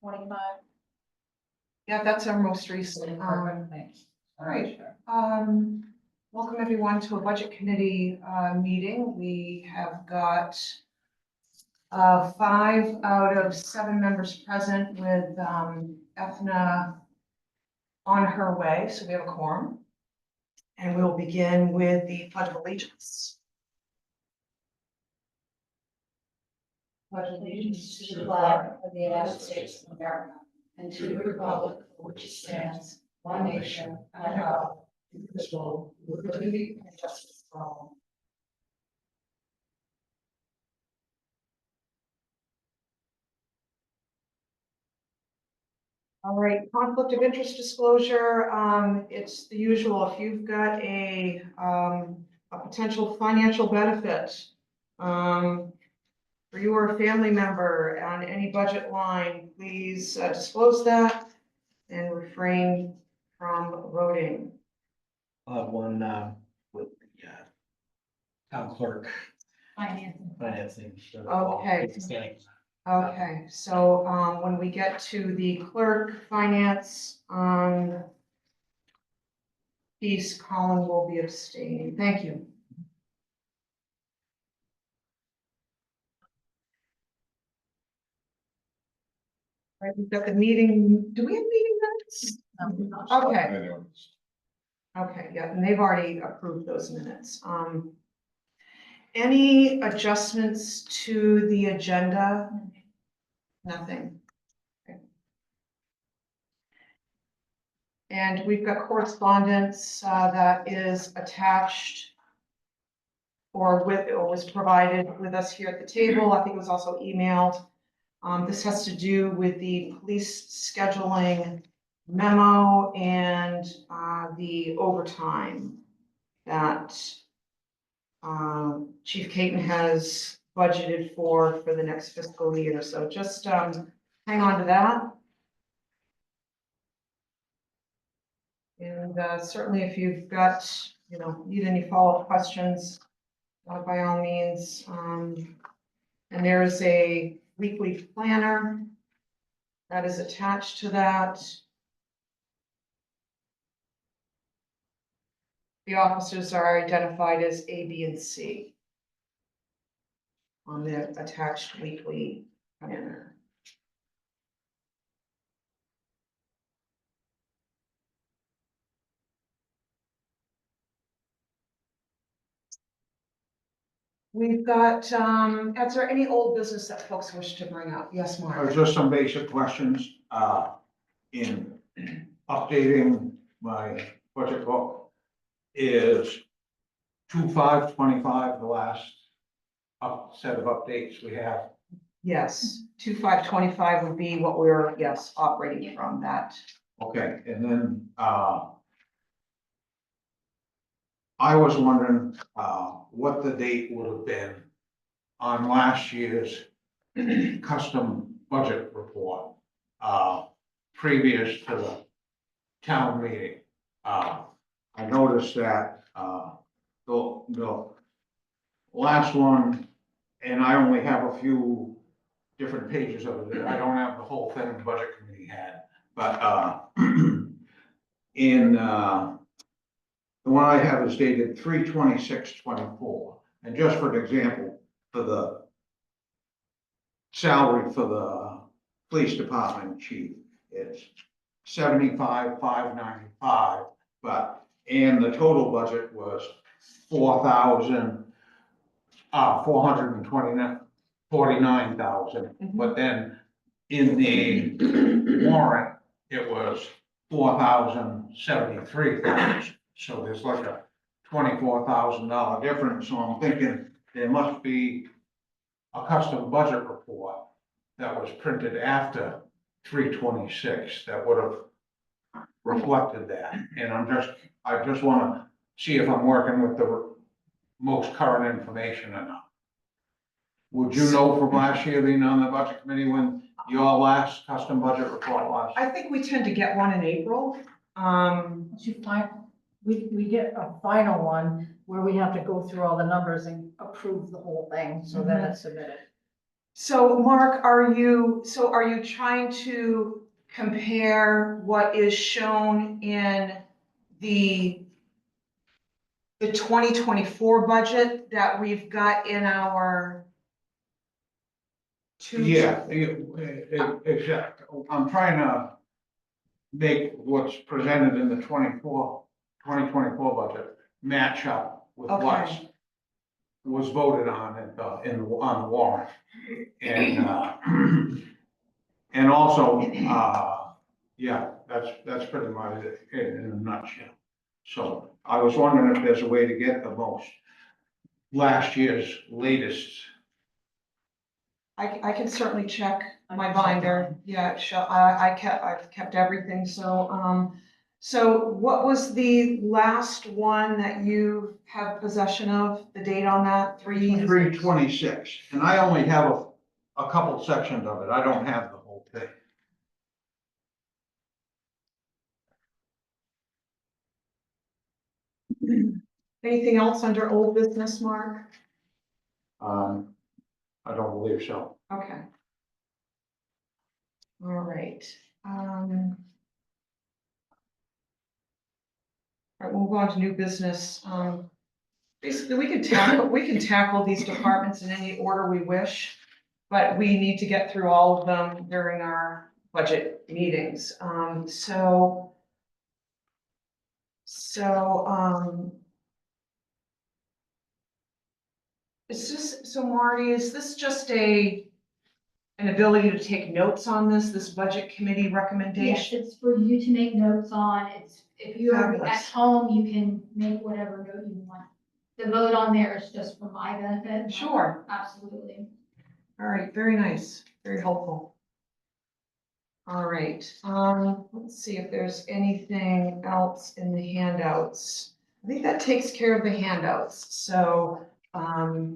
25. Yeah, that's our most recent. Thanks. All right. Welcome everyone to a budget committee meeting. We have got 5 out of 7 members present with Ethna on her way, so we have a quorum. And we'll begin with the Pledge of Allegiance. Pledge allegiance to the flag of the United States of America and to the republic for which it stands, one nation, under God, indivisible, with liberty and justice for all. All right, conflict of interest disclosure. It's the usual. If you've got a potential financial benefit for you or a family member on any budget line, please disclose that and refrain from voting. I'll have one with the town clerk financing. Okay. Okay, so when we get to the clerk finance piece, Colin will be abstaining. Thank you. All right, we've got the meeting. Do we have meeting minutes? Okay. Okay, yeah, and they've already approved those minutes. Any adjustments to the agenda? Nothing. Okay. And we've got correspondence that is attached or was provided with us here at the table. I think it was also emailed. This has to do with the police scheduling memo and the overtime that Chief Caton has budgeted for the next fiscal year. So just hang on to that. And certainly if you've got, need any follow-up questions, by all means. And there is a weekly planner that is attached to that. The officers are identified as A, B, and C on the attached weekly planner. We've got, is there any old business that folks wish to bring up? Yes, Mark. Just some basic questions, in updating my budget book. Is 2/5/25 the last set of updates we have? Yes, 2/5/25 would be what we're, yes, operating from that. Okay, and then, I was wondering, what the date would have been on last year's custom budget report, previous to the town meeting. I noticed that, the last one, and I only have a few different pages of it, I don't have the whole thing the budget committee had, but, in, the one I have is dated 3/26/24, and just for an example, for the salary for the police department chief, it's 75,595, and the total budget was 4,449,000, but then in the warrant, it was 4,073,000. So there's like a $24,000 difference, so I'm thinking there must be a custom budget report that was printed after 3/26 that would have reflected that, and I just wanna see if I'm working with the most current information or not. Would you know from last year being on the budget committee when your last custom budget report was? I think we tend to get one in April. We get a final one where we have to go through all the numbers and approve the whole thing, so then it's submitted. So Mark, are you trying to compare what is shown in the 2024 budget that we've got in our two? Yeah, exactly. I'm trying to make what's presented in the 2024 budget match up with what's Okay. was voted on on the warrant. And, and also, yeah, that's pretty much it in a nutshell. So I was wondering if there's a way to get the most, last year's latest. I can certainly check my binder. Yeah, I've kept everything. So what was the last one that you have possession of? The date on that? 326, and I only have a couple sections of it. I don't have the whole thing. Anything else under old business, Mark? I don't believe so. Okay. All right. All right, we'll move on to new business. Basically, we can tackle these departments in any order we wish, but we need to get through all of them during our budget meetings. Marty, is this just an ability to take notes on this budget committee Yes, recommendation? it's for you to make notes on. It's, if you are at Fabulous. home, you can make whatever note you want. The vote on there is just for my benefit. Sure. Absolutely. All right, very nice, very helpful. All right, let's see if there's anything else in the handouts. I think that takes care of the handouts, so, all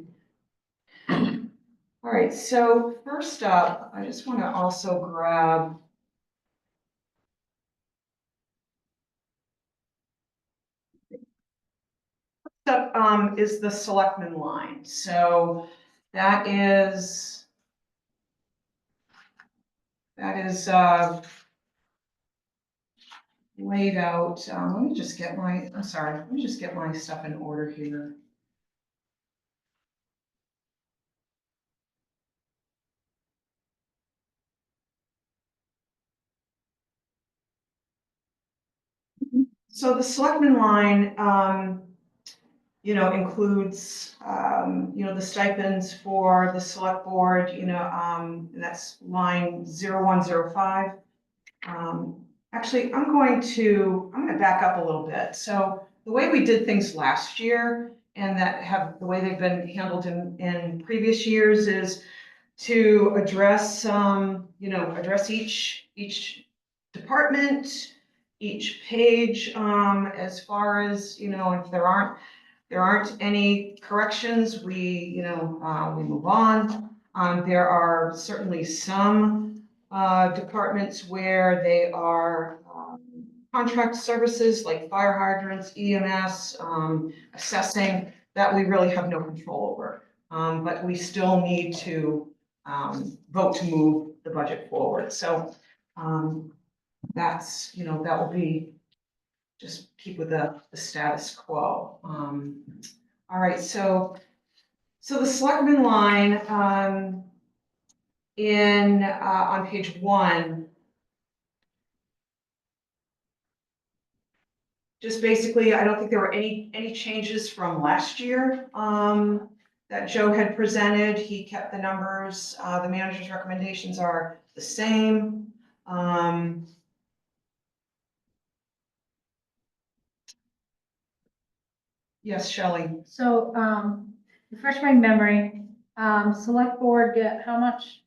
right, so first up, I just want to also grab up, is the selectmen line, so that is laid out, let me just get my, I'm sorry, let me just get my stuff in order here. So the selectmen line, includes, the stipends for the select board, and that's line 0105. Actually, I'm going to back up a little bit. So the way we did things last year and the way they've been handled in previous years is to address, address each department, each page, as far as, if there aren't any corrections, we move on. There are certainly some departments where they are contract services like fire hydrants, EMS, assessing, that we really have no control over. But we still need to vote to move the budget forward. So that's, that will be, just keep with the status quo. All right, so the selectmen line on page 1, just basically, I don't think there were any changes from last year that Joe had presented. He kept the numbers. The manager's recommendations are the same. Yes, Shelley. So, refresh my memory, select board get how much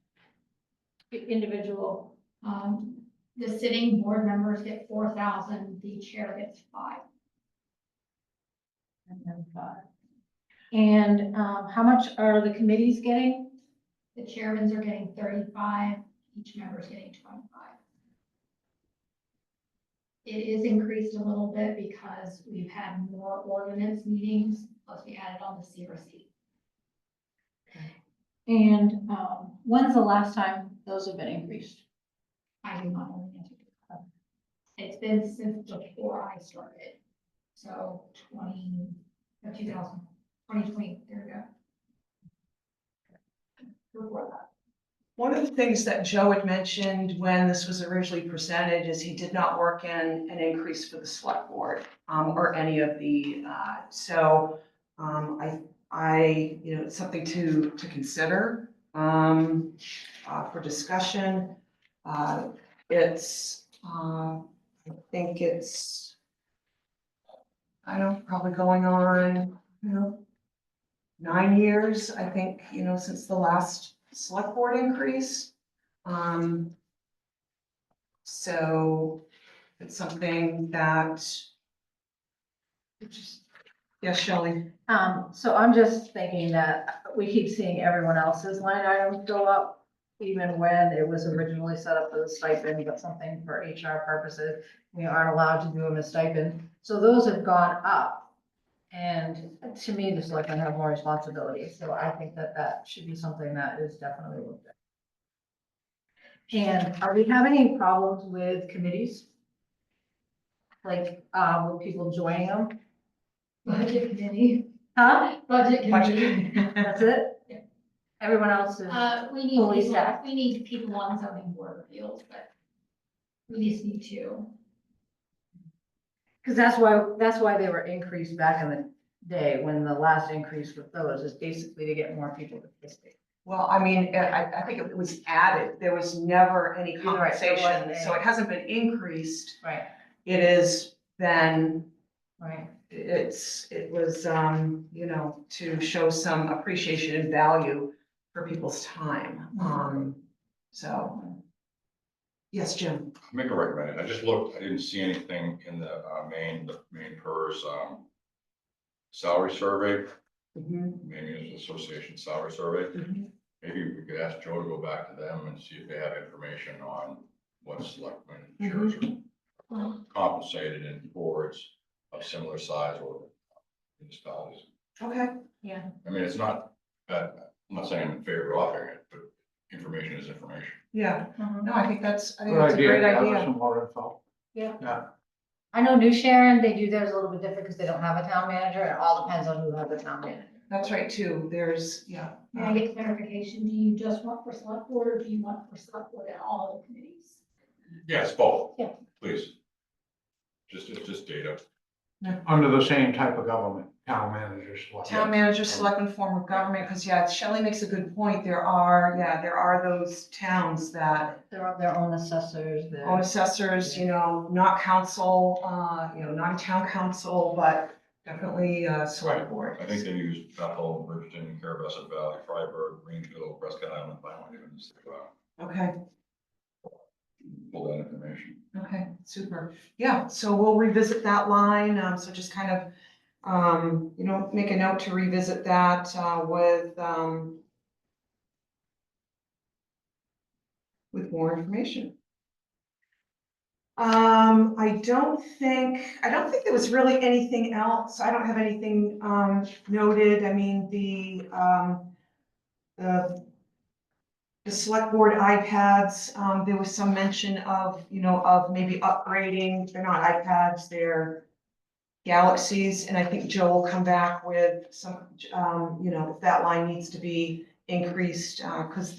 individual? The sitting board members get 4,000, the chair gets 5. And, how much are the committees getting? The chairmans are getting 35, each member is getting 25. It is increased a little bit because we've had more ordinance meetings, plus we added on the CRC. And, When's the last time those have been increased? I do not know the answer to that. It's been since before I started, so 2020, there we go. Before that. One of the things that Joe had mentioned when this was originally presented is he did not work in an increase for the select board, or any of the, it's something to consider, for discussion. I think it's, I don't know, probably going on, 9 years, I think, since the last select board increase. So it's something that. Yes, Shelley. So I'm just thinking that we keep seeing everyone else's line items go up, even when it was originally set up as a stipend, but something for HR purposes, we aren't allowed to do them as stipend. So those have gone up. And to me, the selectmen have more responsibility, so I think that that should be something that is definitely looked at. And are we having any problems with committees? Like, with people joining them? Budget committee. Huh? Budget committee. That's it? Yeah. Everyone else is, We need Fully people, staffed. we need people on zoning board of appeals, but we just need two. because that's why they were increased back in the day, when the last increase with those is basically to get more people to participate. Well, I mean, I think it was added, there was never any You're right, there wasn't compensation, any. so it hasn't been increased. Right, It has been, right. it was, to show some appreciation and value for people's time. So. Yes, Jim. Make a recommendation. I just looked, I didn't see anything in the main PERS salary survey, maybe it's association salary survey. Maybe we could ask Joe to go back to them and see if they have information on what selectmen chairs are compensated in boards of similar size or municipalities. Okay. I mean, it's not that, I'm not saying I'm in favor of offering it, but information is information. Yeah, no, I think that's a Good great idea, gather idea. some more info. Yeah. Yeah. I know New Sharon, they do theirs a little bit different because they don't have a town manager, it all depends on who has the town manager. That's right, too. There's, May I get clarification? Do you just want for select board or do you want for select board and all the committees? Yes, both. Yeah. Please. It's just data. Under the same type of government, town managers. town manager, selectman form of government, because Shelley makes a good point. There are those towns that They're on their own assessors, own they're, assessors, not council, not a town council, but definitely select board. I think they use Bethel, Bridgeton, Carabasset Valley, Freiburg, Greenville, Prescott Island, Vineland, even just Okay, pull that information. okay, super. Yeah, so we'll revisit that line. So just kind of, make a note to revisit that with more information. I don't think there was really anything else. I don't have anything noted. I mean, the select board iPads, there was some mention of maybe upgrading. They're not iPads, they're Galaxies, and I think Joe will come back with some, if that line needs to be increased, because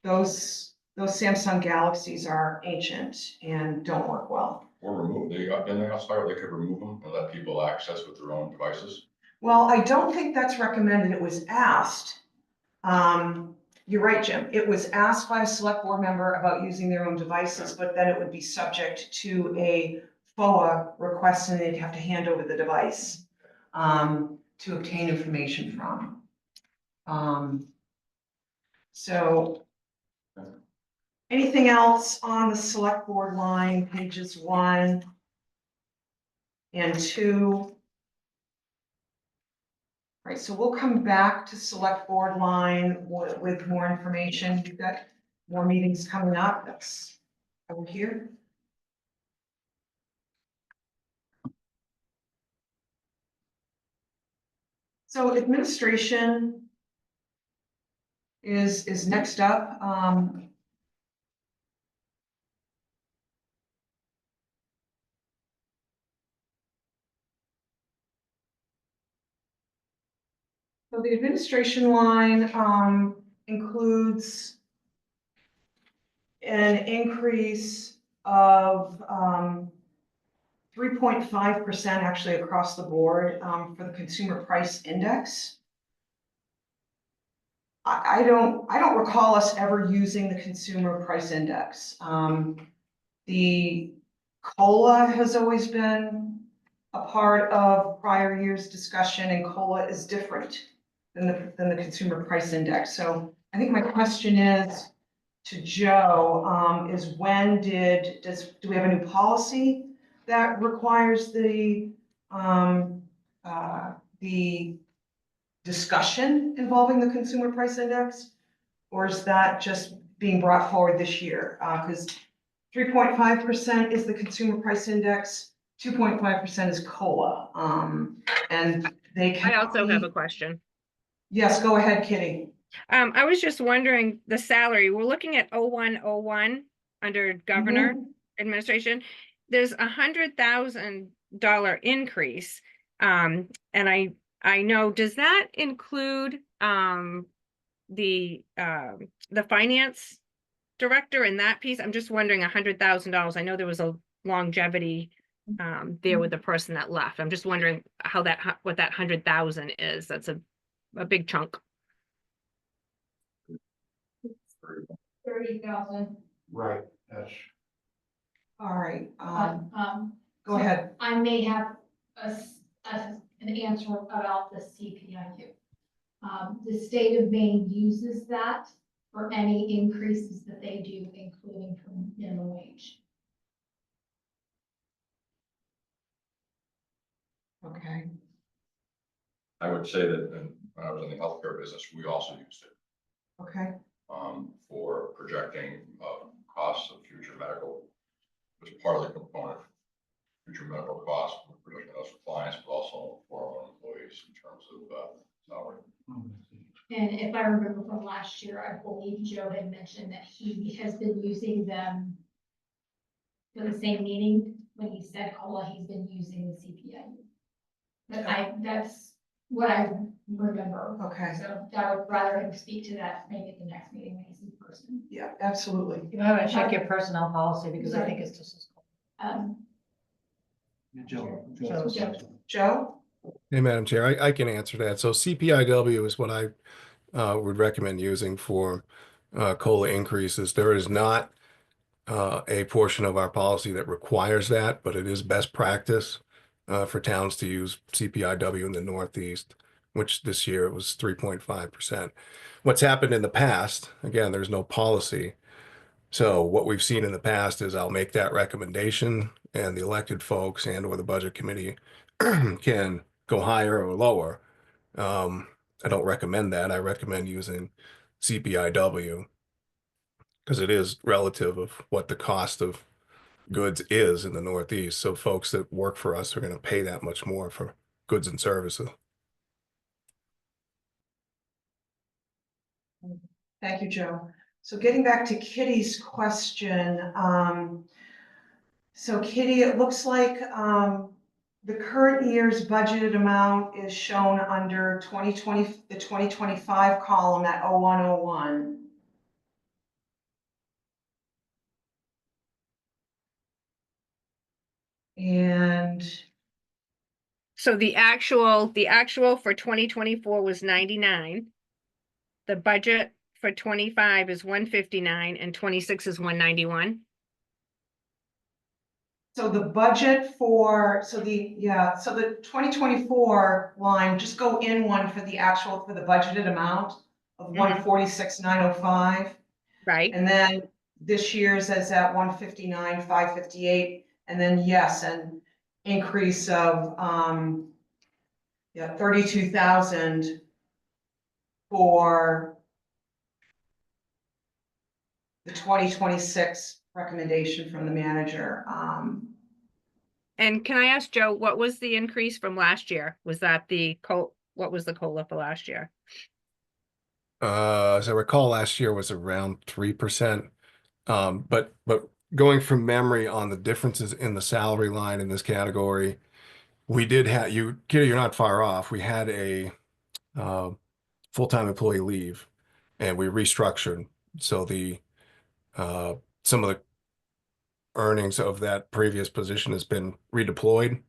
those Samsung Galaxies are ancient and don't work well. Or remove, then they also, they could remove them and let people access with their own devices. Well, I don't think that's recommended. It was asked. You're right, Jim. It was asked by a select board member about using their own devices, but then it would be subject to a FOA request and they'd have to hand over the device to obtain information from. So anything else on the select board line, pages 1 and 2? Right, so we'll come back to select board line with more information. We've got more meetings coming up. That's over here. So administration. is next up. So the administration line, includes an increase of, 3.5% actually across the board, for the consumer price index. I don't recall us ever using the consumer price index. The COLA has always been a part of prior year's discussion, and COLA is different than the consumer price index. So I think my question is to Joe, is do we have a new policy that requires the discussion involving the consumer price index? Or is that just being brought forward this year? Because 3.5% is the consumer price index, 2.5% is COLA. And they can. I also have a question. Yes, go ahead, Kitty. I was just wondering, the salary, we're looking at 0101 under governor administration. There's $100,000 increase. And I know, does that include the finance director in that piece? I'm just wondering, $100,000. I know there was a longevity there with the person that left. I'm just wondering what that 100,000 is. That's a big chunk. 30,000. Right, that's. All right, go So ahead. I may have an answer about the CPIU. The state of Maine uses that for any increases that they do, including from minimum wage. Okay. I would say that when I was in the healthcare business, we also used it Okay. for projecting costs of future medical. It was part of the component, future medical costs, we're projecting those for clients, but also for our own employees in terms of salary. And if I remember from last year, I believe Joe had mentioned that he has been using them for the same meeting. When he said COLA, he's been using the CPIU. But that's what I remember. Okay. So I would rather him speak to that maybe at the next meeting when he's in person. Yeah, absolutely. You might want to check your personnel policy because I think it's just. Joe. Joe? Hey, Madam Chair, I can answer that. So CPIW is what I would recommend using for COLA increases. There is not a portion of our policy that requires that, but it is best practice for towns to use CPIW in the Northeast, which this year it was 3.5%. What's happened in the past, again, there's no policy. So what we've seen in the past is I'll make that recommendation and the elected folks and or the budget committee can go higher or lower. I don't recommend that. I recommend using CPIW because it is relative of what the cost of goods is in the Northeast. So folks that work for us are going to pay that much more for goods and services. Thank you, Joe. So getting back to Kitty's question, so Kitty, it looks like the current year's budgeted amount is shown under 2020, the 2025 column at 0101. And So the actual for 2024 was 99. The budget for 25 is 159 and 26 is 191. so the budget for, so the 2024 line, just go in one for the actual, for the budgeted amount of 146,905. Right. And then this year's is at 159,558. And then yes, an increase of 32,000 for the 2026 recommendation from the manager. And can I ask Joe, what was the increase from last year? Was that what was the COLA for last year? as I recall, last year was around 3%. But going from memory on the differences in the salary line in this category, we did have Kitty, you're not far off. We had a uh, full-time employee leave, and we restructured. So uh, some of the earnings of that previous position has been redeployed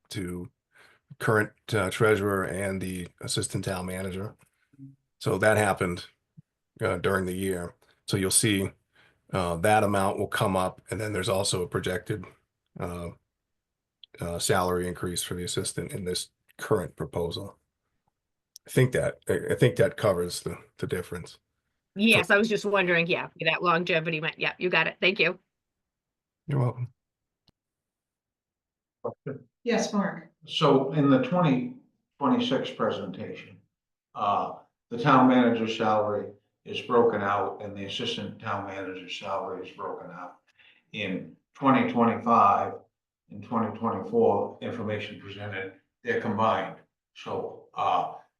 to current treasurer and the assistant town manager. So that happened during the year. So you'll see that amount will come up, and then there's also a projected uh, salary increase for the assistant in this current proposal. I think that covers the difference. Yes, I was just wondering, yeah, that longevity meant, yeah, you got it. Thank you. You're welcome. Yes, Mark. So in the 2026 presentation, the town manager's salary is broken out and the assistant town manager's salary is broken out. In 2025 and 2024, information presented, they're combined. So,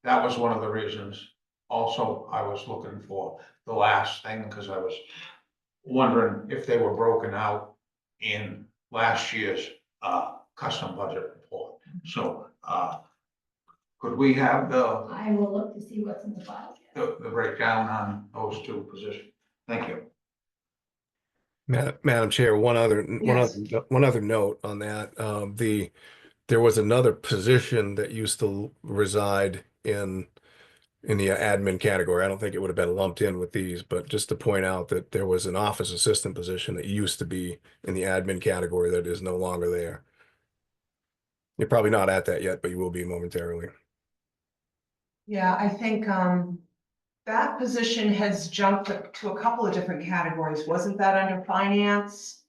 that was one of the reasons. Also, I was looking for the last thing, because I was wondering if they were broken out in last year's, custom budget report. So, could we have I will look to see what's in the file. the breakdown on those two positions? Thank you. Madam Chair, one other note on that. There was another position that used to reside in the admin category. I don't think it would have been lumped in with these, but just to point out that there was an office assistant position that used to be in the admin category that is no longer there. You're probably not at that yet, but you will be momentarily. Yeah, I think that position has jumped to a couple of different categories. Wasn't that under finance?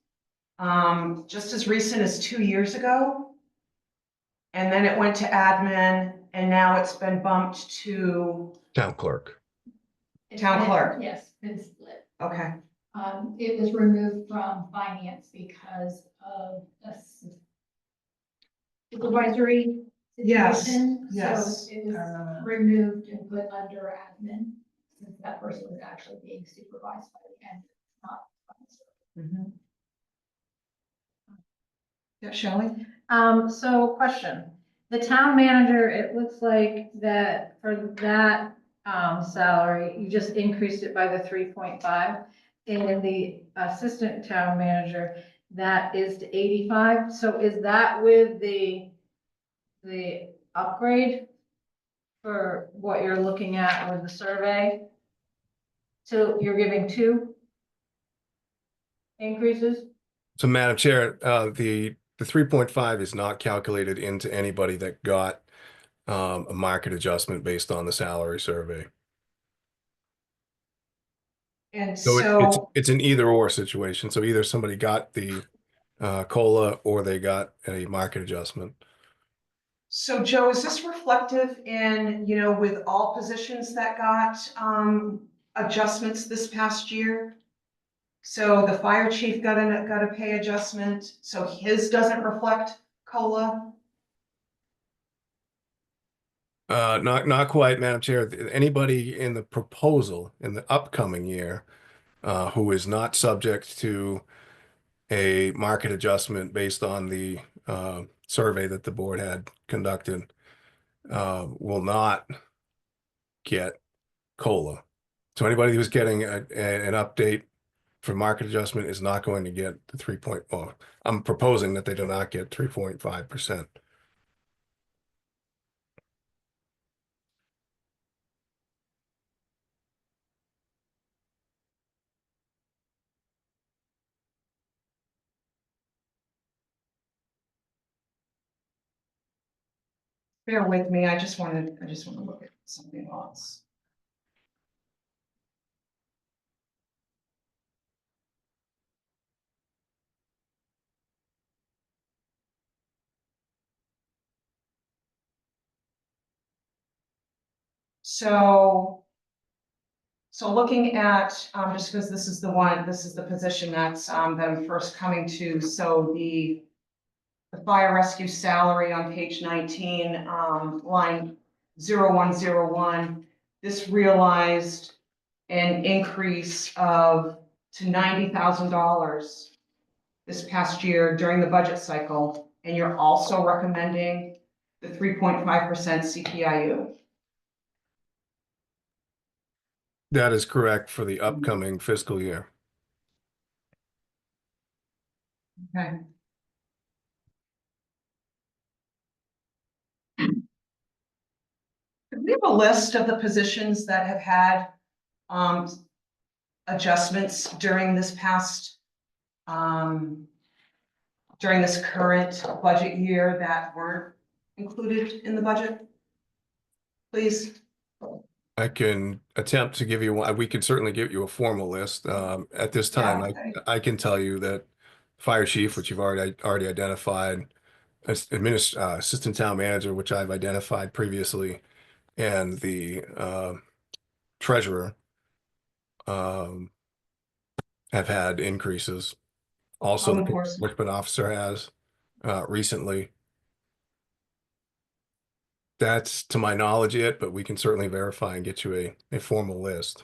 Just as recent as 2 years ago. And then it went to admin, and now it's been bumped to, Town clerk. Town clerk. Yes, been split. okay, It was removed from finance because of a supervisory Yes, situation. yes. So it was I remember that. removed and put under admin, since that person was actually being supervised by the end, not. Mhm. Yeah, Shelley? So question, the town manager, it looks like that for that, salary, you just increased it by the 3.5. And the assistant town manager, that is to 85. So is that with the upgrade for what you're looking at with the survey? So you're giving 2 increases? So Madam Chair, the 3.5 is not calculated into anybody that got a market adjustment based on the salary survey. And So so, it's an either or situation. So either somebody got the COLA or they got a market adjustment. so Joe, is this reflective in, with all positions that got adjustments this past year? So the fire chief got a pay adjustment, so his doesn't reflect COLA? Not quite, Madam Chair. Anybody in the proposal in the upcoming year who is not subject to a market adjustment based on the survey that the board had conducted will not get COLA. So anybody who's getting an update for market adjustment is not going to get the 3 point, well, I'm proposing that they do not get 3.5%. Bear with me, I just want to look at something else. So looking at, just because this is the position that's, that I'm first coming to, so the fire rescue salary on page 19, line 0101, this realized an increase of to $90,000 this past year during the budget cycle, and you're also recommending the 3.5% CPIU. That is correct for the upcoming fiscal year. Okay. Could we have a list of the positions that have had adjustments during this past during this current budget year that weren't included in the budget? Please. I can attempt to give you one. We can certainly give you a formal list. At this time, Yeah. I can tell you that fire chief, which you've already identified, assistant town manager, which I've identified previously, and the treasurer have had increases. Also, the Of course. enforcement officer has recently. That's to my knowledge it, but we can certainly verify and get you a formal list.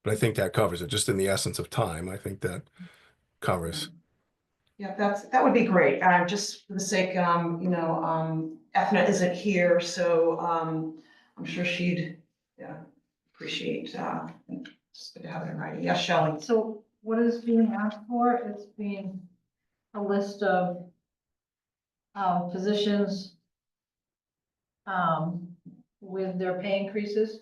But I think that covers it, just in the essence of time. I think that covers. Yeah, that would be great. Just for the sake, Ethna isn't here, so I'm sure she'd, appreciate, it's good to have it in writing. Yes, Shelley. So what is being asked for is being a list of positions with their pay increases.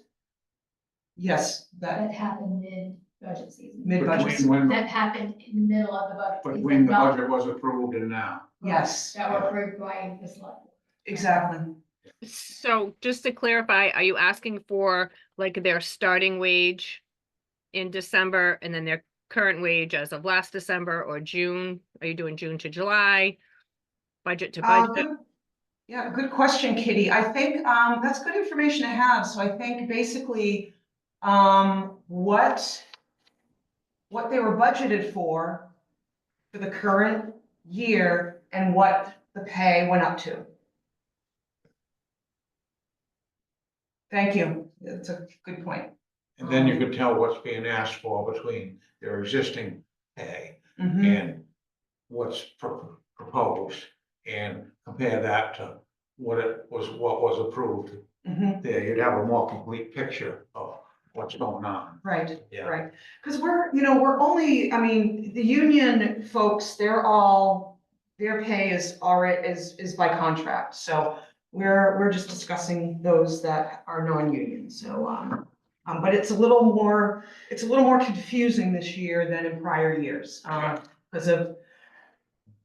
Yes, That that happened mid-budget season. mid-budget. Between when, That happened in the middle of the budget season. between the not- budget was approved and now. Yes, That were approved by the select. board. exactly. So just to clarify, are you asking for like their starting wage in December and then their current wage as of last December or June? Are you doing June to July? Budget to budget? Good- Yeah, good question, Kitty. I think that's good information to have. So I think basically what they were budgeted for the current year and what the pay went up to. Thank you. That's a good point. And then you could tell what's being asked for between their existing pay Mhm. and what's proposed, and compare that to what was approved. Mhm. There, you'd have a more complete picture of what's going on. Right, Yeah. right. Because we're only, I mean, the union folks, their pay is already, is by contract. So we're just discussing those that are non-union. So, but it's a little more confusing this year than in prior years. Because of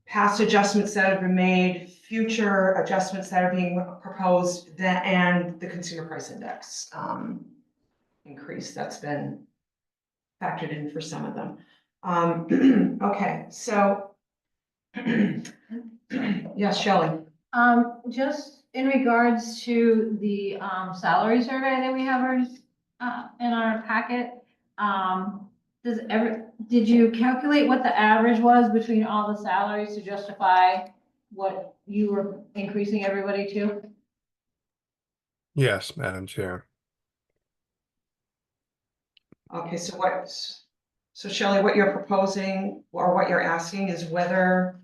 past adjustments that have been made, future adjustments that are being proposed, and the consumer price index increase that's been factored in for some of them. Okay, so yes, Shelley. Just in regards to the salary survey that we have in our packet, did you calculate what the average was between all the salaries to justify what you were increasing everybody to? Yes, Madam Chair. Okay, so Shelley, what you're proposing or what you're asking is whether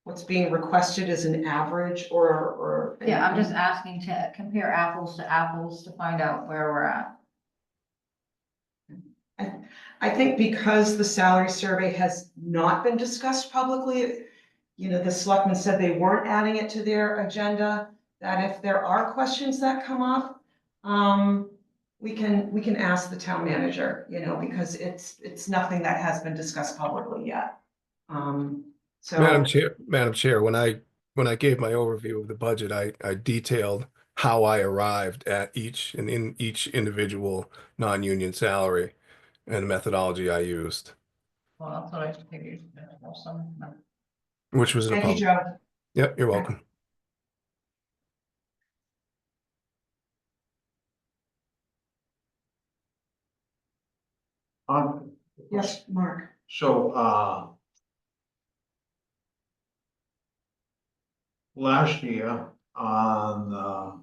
what's being requested is an average or. Yeah, I'm just asking to compare apples to apples to find out where we're at. I think because the salary survey has not been discussed publicly, the selectmen said they weren't adding it to their agenda, that if there are questions that come up, we can ask the town manager, because it's nothing that has been discussed publicly yet. So. Madam Chair, when I gave my overview of the budget, I detailed how I arrived at each individual non-union salary and the methodology I used, Well, that's what I figured. which was in a Thank you, public. Joe. Yep, you're welcome. Yes, Mark. So, last year on,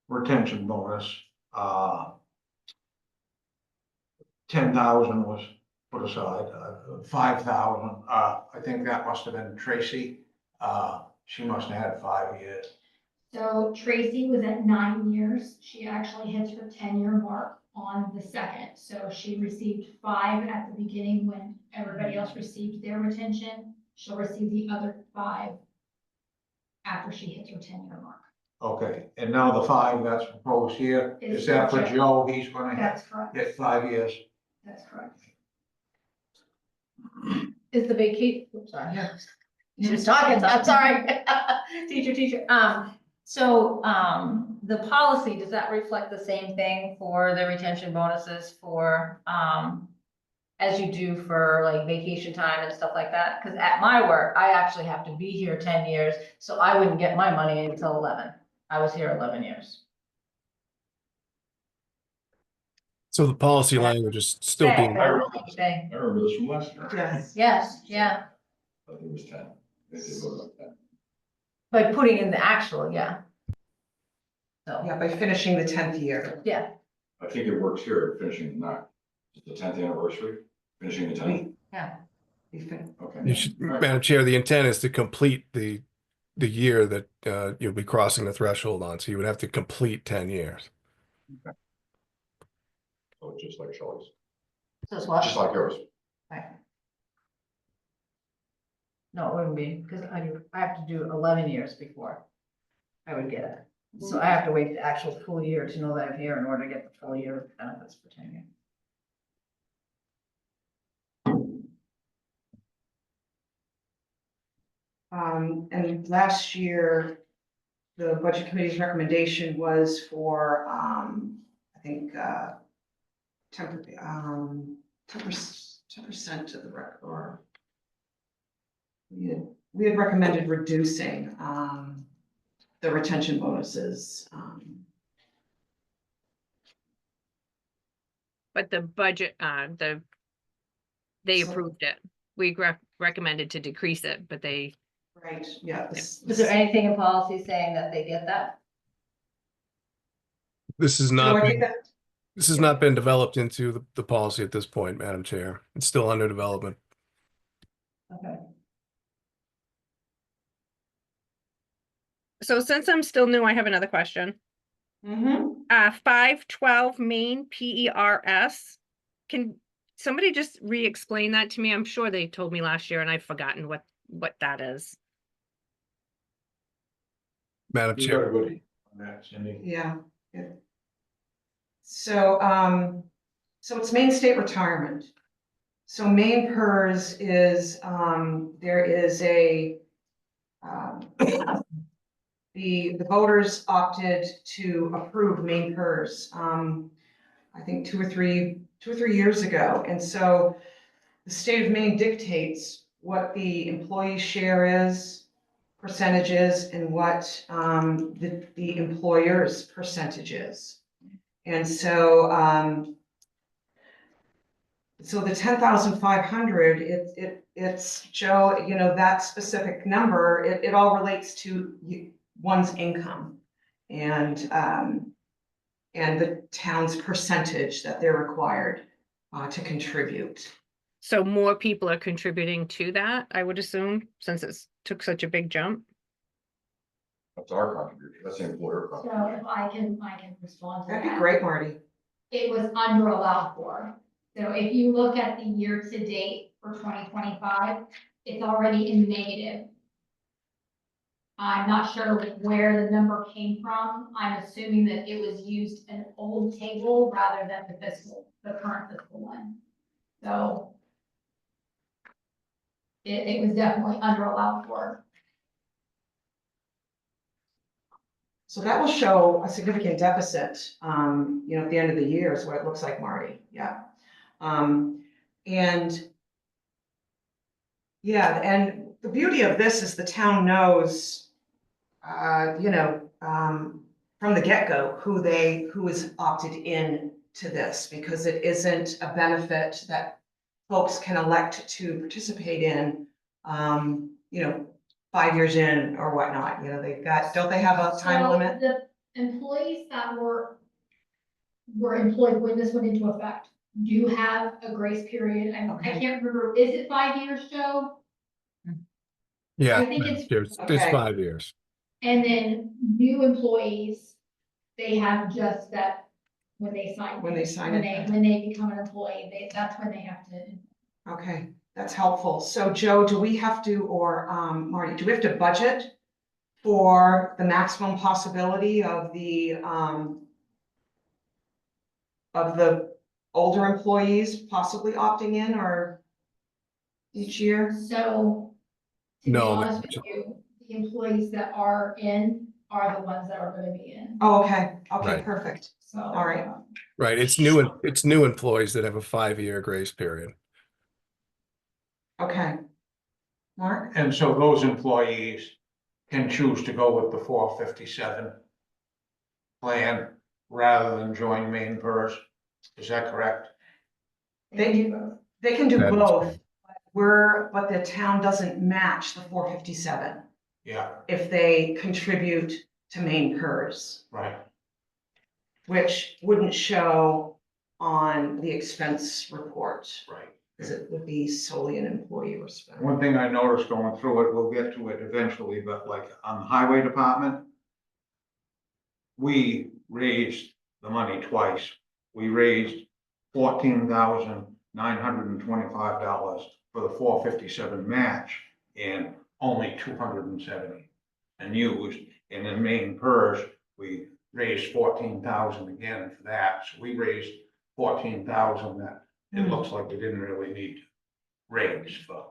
retention bonus, 10,000 was put aside, 5,000, I think that must have been Tracy. She must have had 5 years. So Tracy was at 9 years. She actually hits her 10-year mark on the 2nd. So she received 5 at the beginning when everybody else received their retention. She'll receive the other 5 after she hits her 10-year mark. Okay, and now the 5 that's proposed here, Is is that for for Joe? He's gonna That's correct. get 5 years. That's correct. Is the sorry. Just talking, so I'm sorry. Teacher. So, the policy, does that reflect the same thing for the retention bonuses for, as you do for like vacation time and stuff like that? Cause at my work, I actually have to be here 10 years, so I wouldn't get my money until 11. I was here 11 years. So the policy language is still Okay, being, I remember that's the thing. I remember this from last year. Yes. Yes, yeah, I think it was 10. They did vote on 10. but putting in the actual, yeah. So, Yeah, by finishing the 10th year. yeah, I think it works here, finishing not the 10th anniversary, finishing the 10th. yeah. Okay. you should, All right. Madam Chair, the intent is to complete the year that you'll be crossing the threshold on. So you would have to complete 10 years. So it's just like Shelley's, So it's what? just like yours. Right. No, it wouldn't be, because I have to do 11 years before I would get it. So I have to wait the actual full year to know that I'm here in order to get the full year of benefits for 10 years. And last year, the budget committee's recommendation was for, I think, 10% of the or we had recommended reducing, the retention bonuses. But the budget, they So- approved it. We recommended to decrease it, but they, Right, yeah. Is there anything in policy saying that they get that? This has So not I think been, that, this has not been developed into the policy at this point, Madam Chair. It's still under development. Okay. so since I'm still new, I have another question. 512 Main PERS. Can somebody just re-explain that to me? I'm sure they told me last year and I've forgotten what that is. Madam You Chair, got a goodie on that, Cindy. yeah. So, so it's Maine State Retirement. So Maine PERS is, there is a, the voters opted to approve Maine PERS, I think 2 or 3 years ago. And so the state of Maine dictates what the employee share is, percentages, and what the employer's percentage is. And so, so the 10,500, it's Joe, you know, that specific number, it all relates to one's income and the town's percentage that they're required to contribute. So more people are contributing to that, I would assume, since it's took such a big jump. That's our contribution, that's the employer So contribution. if I can respond to that. That'd be great, Marty. It was under allowed for. So if you look at the year to date for 2025, it's already in negative. I'm not sure where the number came from. I'm assuming that it was used an old table rather than the current fiscal one. So it was definitely under allowed for. So that will show a significant deficit, you know, at the end of the year is what it looks like, Marty, yeah. And yeah, and the beauty of this is the town knows, you know, from the get-go, who is opted in to this, because it isn't a benefit that folks can elect to participate in, you know, 5 years in or whatnot, you know, don't they have a time So limit? employees that were employed when this went into effect do have a grace period. I Okay. can't remember, is it 5 years, Joe? Yeah, I think it's, it's Okay. 5 years. and then new employees, they have just that when they sign. When they sign it. When they become an employee, that's when they have to. Okay, that's helpful. So Joe, do we have to, or Marty, do we have to budget for the maximum possibility of the older employees possibly opting in or each year? So, to be No, honest with you, the employees that are in are the ones that are gonna be in, Oh, okay, okay, Right. perfect. so. All right. Right, it's new employees that have a 5-year grace period. Okay. Mark? And so those employees can choose to go with the 457 plan rather than join main PERS. Is that correct? They do both. They can do That is both. But the town doesn't match the 457 Yeah, if they contribute to main PERS, right. which wouldn't show on the expense report, Right. because it would be solely an employee expense. One thing I noticed going through it, we'll get to it eventually, but like on the highway department, we raised the money twice. We raised $14,925 for the 457 match and only 270 and used. And in main PERS, we raised 14,000 again for that. So we raised 14,000 that it looks like we didn't really need to raise for.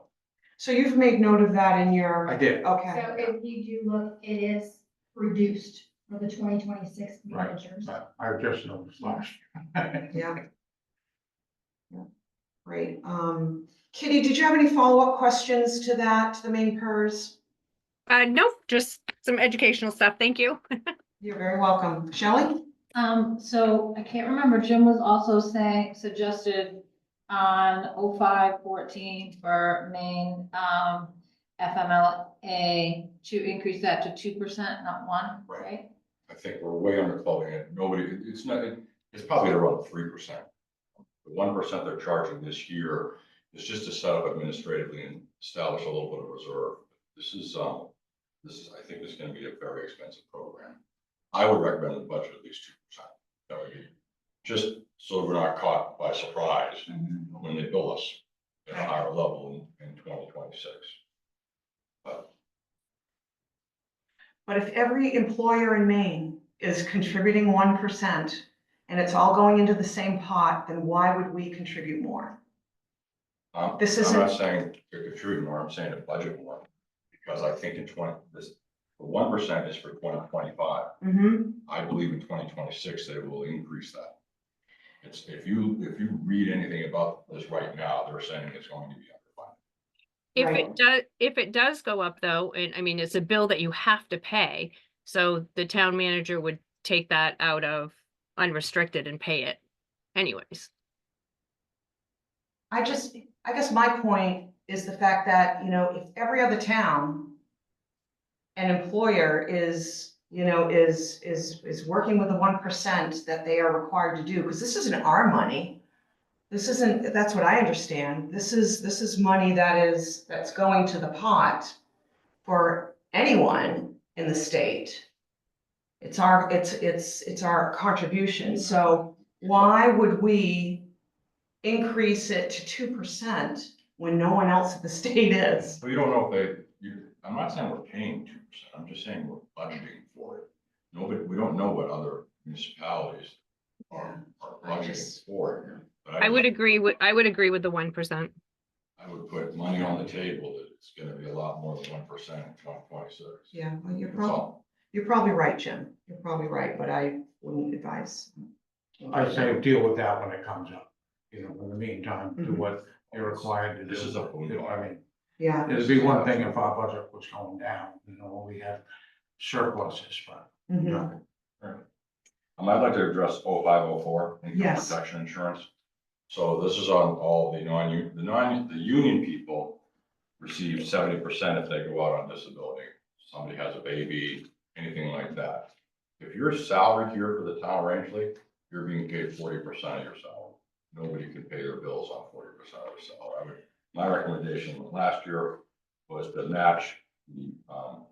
So you've made note of that in your. I did. Okay, So if you do look, it is reduced for the 2026 Right. managers. I just noticed last year. yeah. Yeah, great. Kitty, did you have any follow-up questions to that, to the main PERS? No, just some educational stuff. Thank you. You're very welcome. Shelley? So I can't remember, Jim was also suggested on 0514 for Maine, FMLA to increase that to 2%, not 1, right? I think we're way underclothing it. It's not, it's probably around 3%. The 1% they're charging this year is just to set up administratively and establish a little bit of reserve. This is, I think this is gonna be a very expensive program. I would recommend the budget at least 2%. That would be, just so we're not caught by surprise when they bill us at a higher level in 2026. But if every employer in Maine is contributing 1% and it's all going into the same pot, then why would we contribute more? This I'm not isn't- saying to contribute more, I'm saying to budget more. Because I think the 1% is for 2025. I believe in 2026, they will increase that. It's, if you read anything about this right now, they're saying it's going to be underfunded. If it does go up though, and I mean, it's a bill that you have to pay, so the town manager would take that out of unrestricted and pay it anyways. I guess my point is the fact that, if every other town an employer is working with the 1% that they are required to do, because this isn't our money. This isn't, that's what I understand. This is money that's going to the pot for anyone in the state. It's our contribution. So why would we increase it to 2% when no one else at the state is? So you don't know if I'm not saying we're paying 2%, I'm just saying we're budgeting for it. We don't know what other municipalities are budgeting for it. But I would agree with the 1%. I would put money on the table that it's gonna be a lot more than 1% in 2026. Yeah, well, That's all. you're probably right, Jim. You're probably right, but I wouldn't advise. I say deal with that when it comes up. In the meantime, do what you're required to do. This is a boondoggle. I mean, Yeah. it'd be one thing if our budget was going down, we had surpluses, but. Mhm. I'd like to address 0504, income Yes. protection insurance. So this is on all the the union people receive 70% if they go out on disability. Somebody has a baby, anything like that. if you're salaried here for the town of Rangeley, you're being paid 40% of your salary. Nobody can pay their bills on 40% of their salary. My recommendation last year was to match,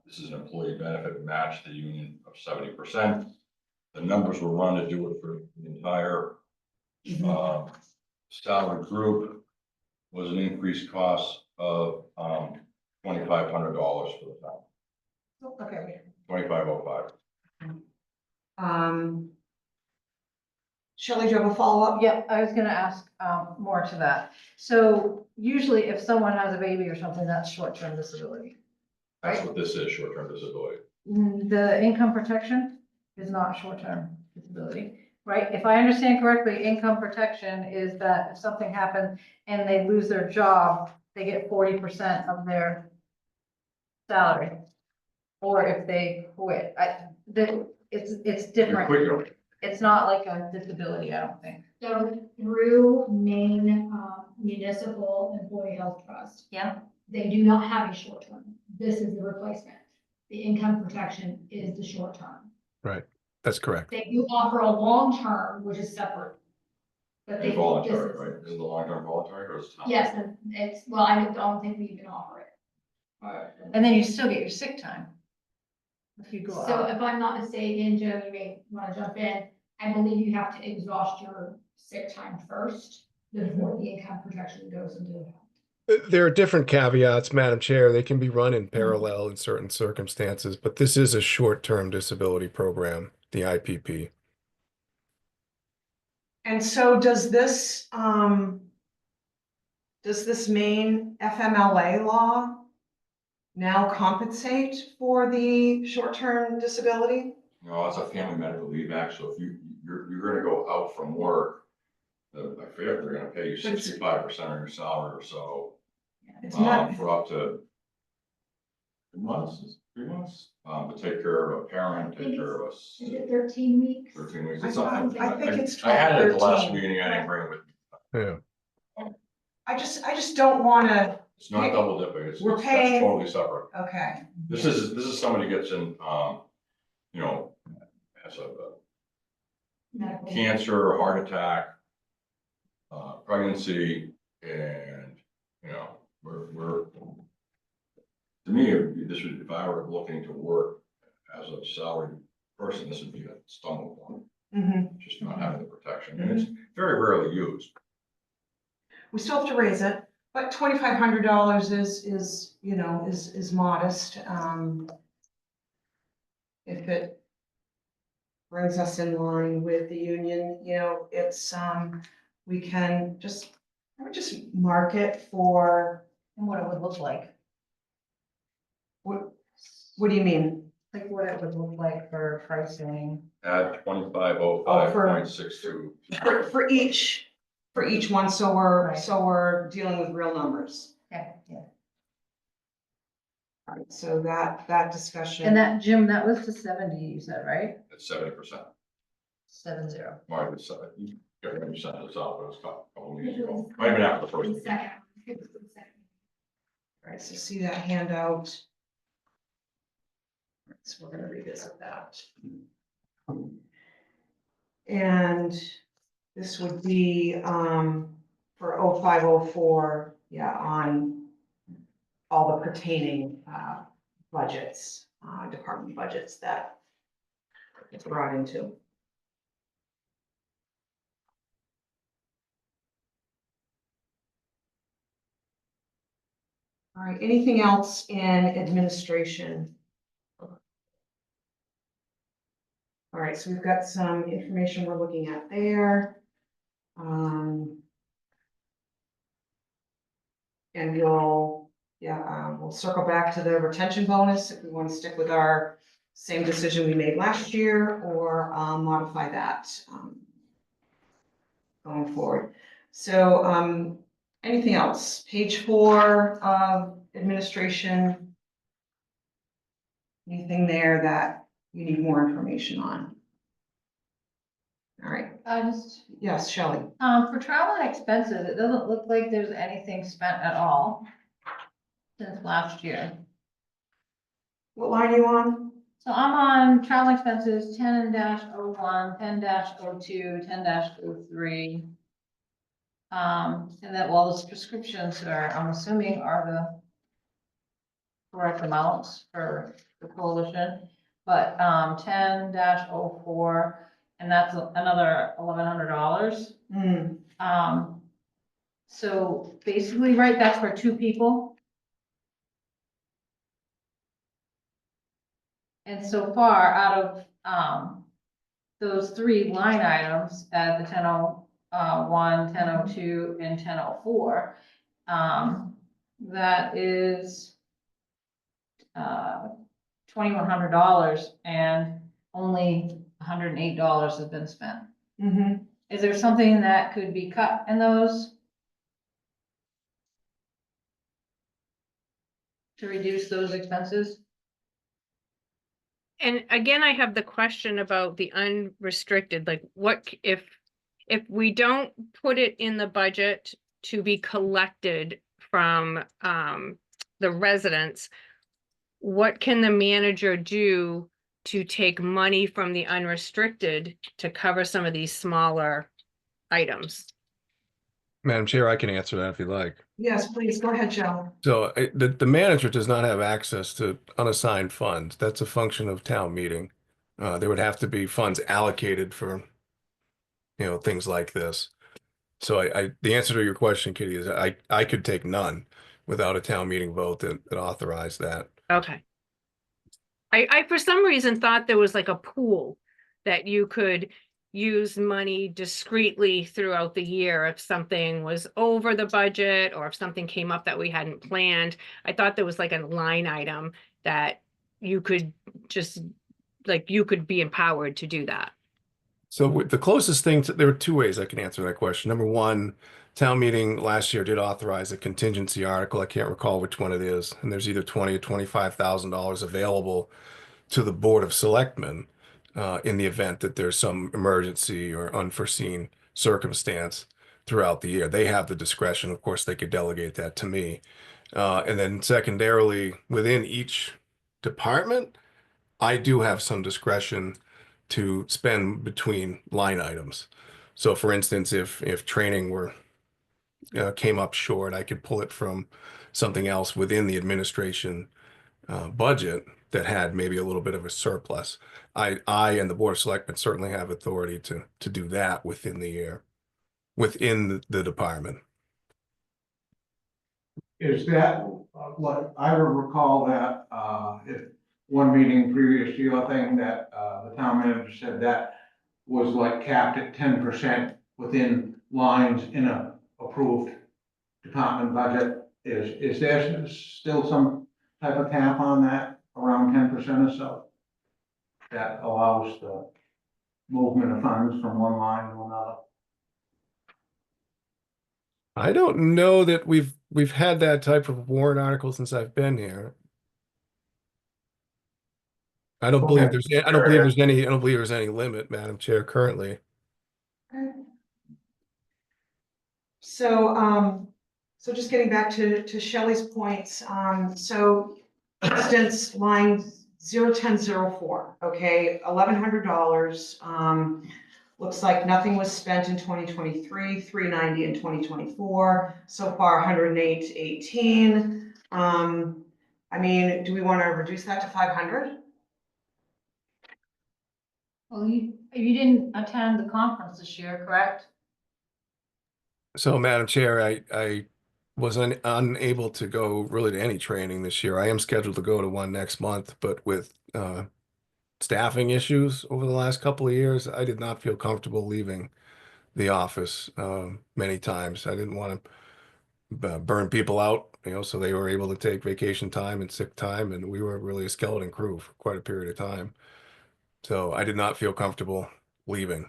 this is an employee benefit, match the union of 70%. The numbers were run to do it for the entire salary group, was an increased cost of $2,500 for the town, Okay. 2,505. Shelley, do you have a follow-up? Yep, I was gonna ask, more to that. So usually if someone has a baby or something, that's short-term disability. That's Right. what this is, short-term disability. The income protection is not short-term disability, right? If I understand correctly, income protection is that if something happens and they lose their job, they get 40% of their salary. Or if they quit, it's You different. quit, It's not like a disability, I don't think. So through Maine Municipal Employee Health Trust, Yeah. they do not have a short term. This is the replacement. The income protection is the short term. That's correct. They do offer a long term, which is separate. But they. it's voluntary, this is- right? Is it the long-term voluntary or is it? Yes, and it's, well, I don't think we even offer it. And then you still get your sick time. If you go So out. if I'm not mistaken, Joe, you may want to jump in. I believe you have to exhaust your sick time first before the income protection goes into effect. There are different caveats, Madam Chair. They can be run in parallel in certain circumstances, but this is a short-term disability program, the IPP. And so does this Maine FMLA law now compensate for the short-term disability? No, it's a family medical leave act, so if you're gonna go out from work, I forget, they're gonna pay you 65% of your salary or so, It's not, for up to 3 months, to take care of a parent, take care of us. Is it 13 weeks? 13 weeks. I It's not- think it's I had it at the 12, last 13. meeting, I didn't bring it with me. Yeah. I just don't wanna, It's not double dipping, We're that's paying- totally separate. okay. This is somebody gets in, you know, has a Medical. cancer, heart attack, pregnancy, and, you know, we're, to me, this would, if I were looking to work as a salaried person, this would be a stumbling block, Mhm. just not having the protection, and it's very rarely used. We still have to raise it, but $2,500 is, you know, is modest. If it brings us in line with the union, you know, it's, we can just, I would just mark it for, And what it would look like, what do you mean? like what it would look like for pricing. Add 2505.62. For each one, so we're dealing with real numbers. Okay, yeah. All right, so that discussion. And that, Jim, that was to 70, you said, right? It's 70%. 70. Mark, it's, you got when you sent this out, but it was a couple meetings ago, might have been after the first. The meeting. second. It was the second. All right, so see that handout. All right, so we're gonna revisit that. And this would be, for 0504, yeah, on all the pertaining, budgets, department budgets that it's brought into. All right, anything else in administration? All right, so we've got some information we're looking at there. And we'll circle back to the retention bonus if we want to stick with our same decision we made last year or modify that going forward. So anything else? Page 4 of administration. Anything there that you need more information on? All right, yes, Shelley. For travel and expenses, it doesn't look like there's anything spent at all since last year. What line are you on? So I'm on travel expenses 10-01, 10-02, 10-03. And that, well, those prescriptions are, I'm assuming are the correct amounts for the coalition, but, 10-04, and that's another $1,100. So basically, right, that's for two people. And so far, out of, those three line items at the 10-01, 10-02, and 10-04, that is, $2,100, and only $108 has been spent. Mhm. Is there something that could be cut in those? To reduce those expenses? And again, I have the question about the unrestricted, like if we don't put it in the budget to be collected from the residents, what can the manager do to take money from the unrestricted to cover some of these smaller items? Madam Chair, I can answer that if you like. Yes, please, go ahead, Joe. So the manager does not have access to unassigned funds. That's a function of town meeting. There would have to be funds allocated for, things like this. So the answer to your question, Kitty, is I could take none without a town meeting vote that authorized that. Okay. I for some reason thought there was like a pool that you could use money discreetly throughout the year if something was over the budget or if something came up that we hadn't planned. I thought there was like a line item that you could just, like, you could be empowered to do that. So the closest thing there are two ways I can answer that question. Number one, town meeting last year did authorize a contingency article. I can't recall which one it is. And there's either $20,000 or $25,000 available to the Board of Selectmen in the event that there's some emergency or unforeseen circumstance throughout the year. They have the discretion. Of course, they could delegate that to me. And then secondarily, within each department, I do have some discretion to spend between line items. So for instance, if training were came up short, I could pull it from something else within the administration budget that had maybe a little bit of a surplus. I and the Board of Selectmen certainly have authority to do that within the year, within the department. Is that, what, I would recall that, if one meeting previous to your thing, that, the town manager said that was like capped at 10% within lines in a approved department budget. Is there still some type of cap on that, around 10% or so? That allows the movement of funds from one line to another? I don't know that we've had that type of warrant article since I've been here. I don't believe there's any limit, Madam Chair, currently. So, so just getting back to Shelley's points, so for instance, line 01004, okay, $1,100. Looks like nothing was spent in 2023, $390 in 2024, so far 108.18. I mean, do we want to reduce that to 500? Well, you didn't attend the conference this year, correct? So, Madam Chair, I was unable to go really to any training this year. I am scheduled to go to one next month, but with staffing issues over the last couple of years, I did not feel comfortable leaving the office many times. I didn't want to burn people out, so they were able to take vacation time and sick time, and we were really a skeleton crew for quite a period of time. So I did not feel comfortable leaving.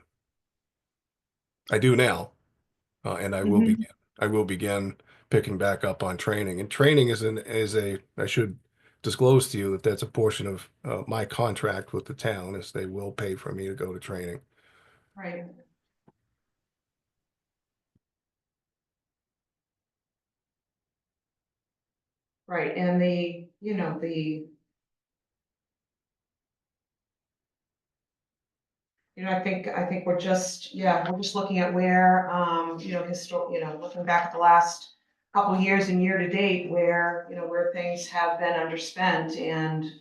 I do now. And I will begin picking back up on training. And training I should disclose to you that that's a portion of my contract with the town, is they will pay for me to go to training. Right. Right, and the I think we're just, yeah, we're just looking at where, looking back at the last couple years and year to date where, where things have been underspent and,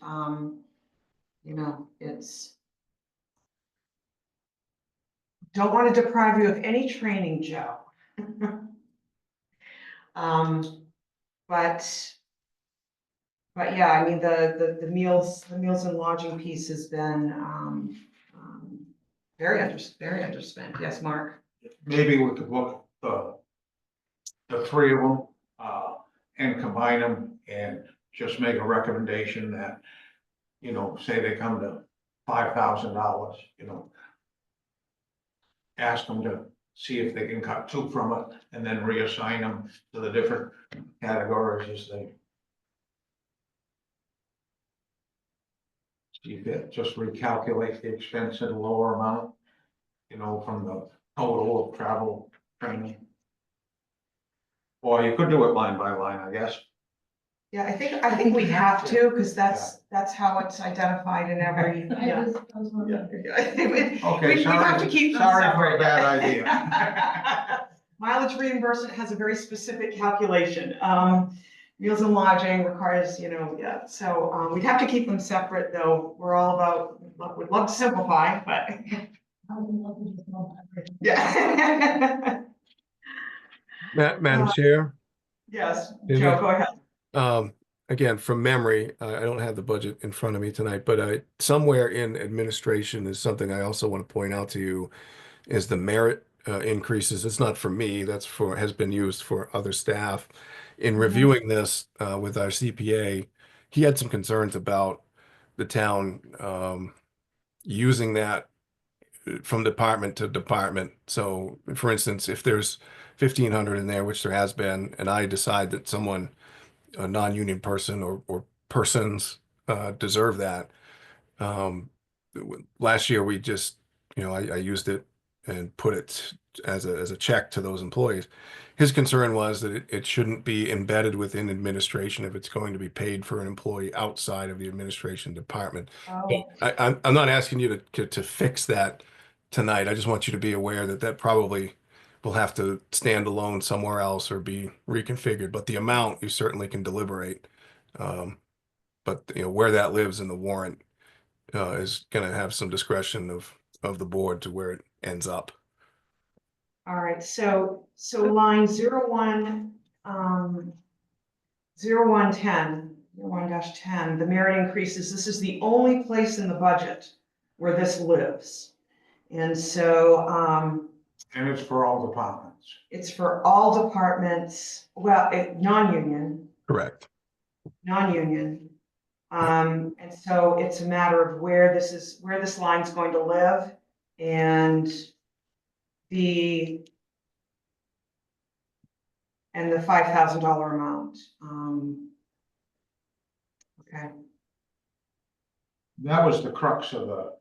it's don't want to deprive you of any training, Joe. But yeah, I mean, the meals and lodging piece has been, very underspent. Yes, Mark? Maybe we could look at the three of them, and combine them and just make a recommendation that, say they come to $5,000, ask them to see if they can cut two from it and then reassign them to the different categories as they see fit, just recalculate the expense at a lower amount, from the total of travel training. Or you could do it line by line, I guess. Yeah, I think we have to, because that's how it's identified in every, yeah. I was wondering. Okay, We have to keep them sorry for a separate. bad idea. Mileage reimbursement has a very specific calculation. Meals and lodging requires, so, we'd have to keep them separate, though. We're all about, we'd love to simplify, but. I would love to just know everything. Yeah. Madam Chair, Yes, Is Joe, it- go ahead. again, from memory, I don't have the budget in front of me tonight, but somewhere in administration is something I also want to point out to you is the merit increases. It's not for me, has been used for other staff. In reviewing this with our CPA, he had some concerns about the town using that from department to department. So for instance, if there's 1,500 in there, which there has been, and I decide that someone, a non-union person or persons deserve that. Last year, we just, I used it and put it as a check to those employees. His concern was that it shouldn't be embedded within administration if it's going to be paid for an employee outside of the administration department. Oh, I'm not asking you to fix that tonight. I just want you to be aware that probably will have to stand alone somewhere else or be reconfigured, but the amount you certainly can deliberate. But where that lives in the warrant is going to have some discretion of the board to where it ends up. all right, so line 0110, the merit increases, this is the only place in the budget where this lives. And so, And it's for all departments. it's for all departments, well, non-union. Correct. And so it's a matter of where this line's going to live and the $5,000 amount. Okay. That was the crux of the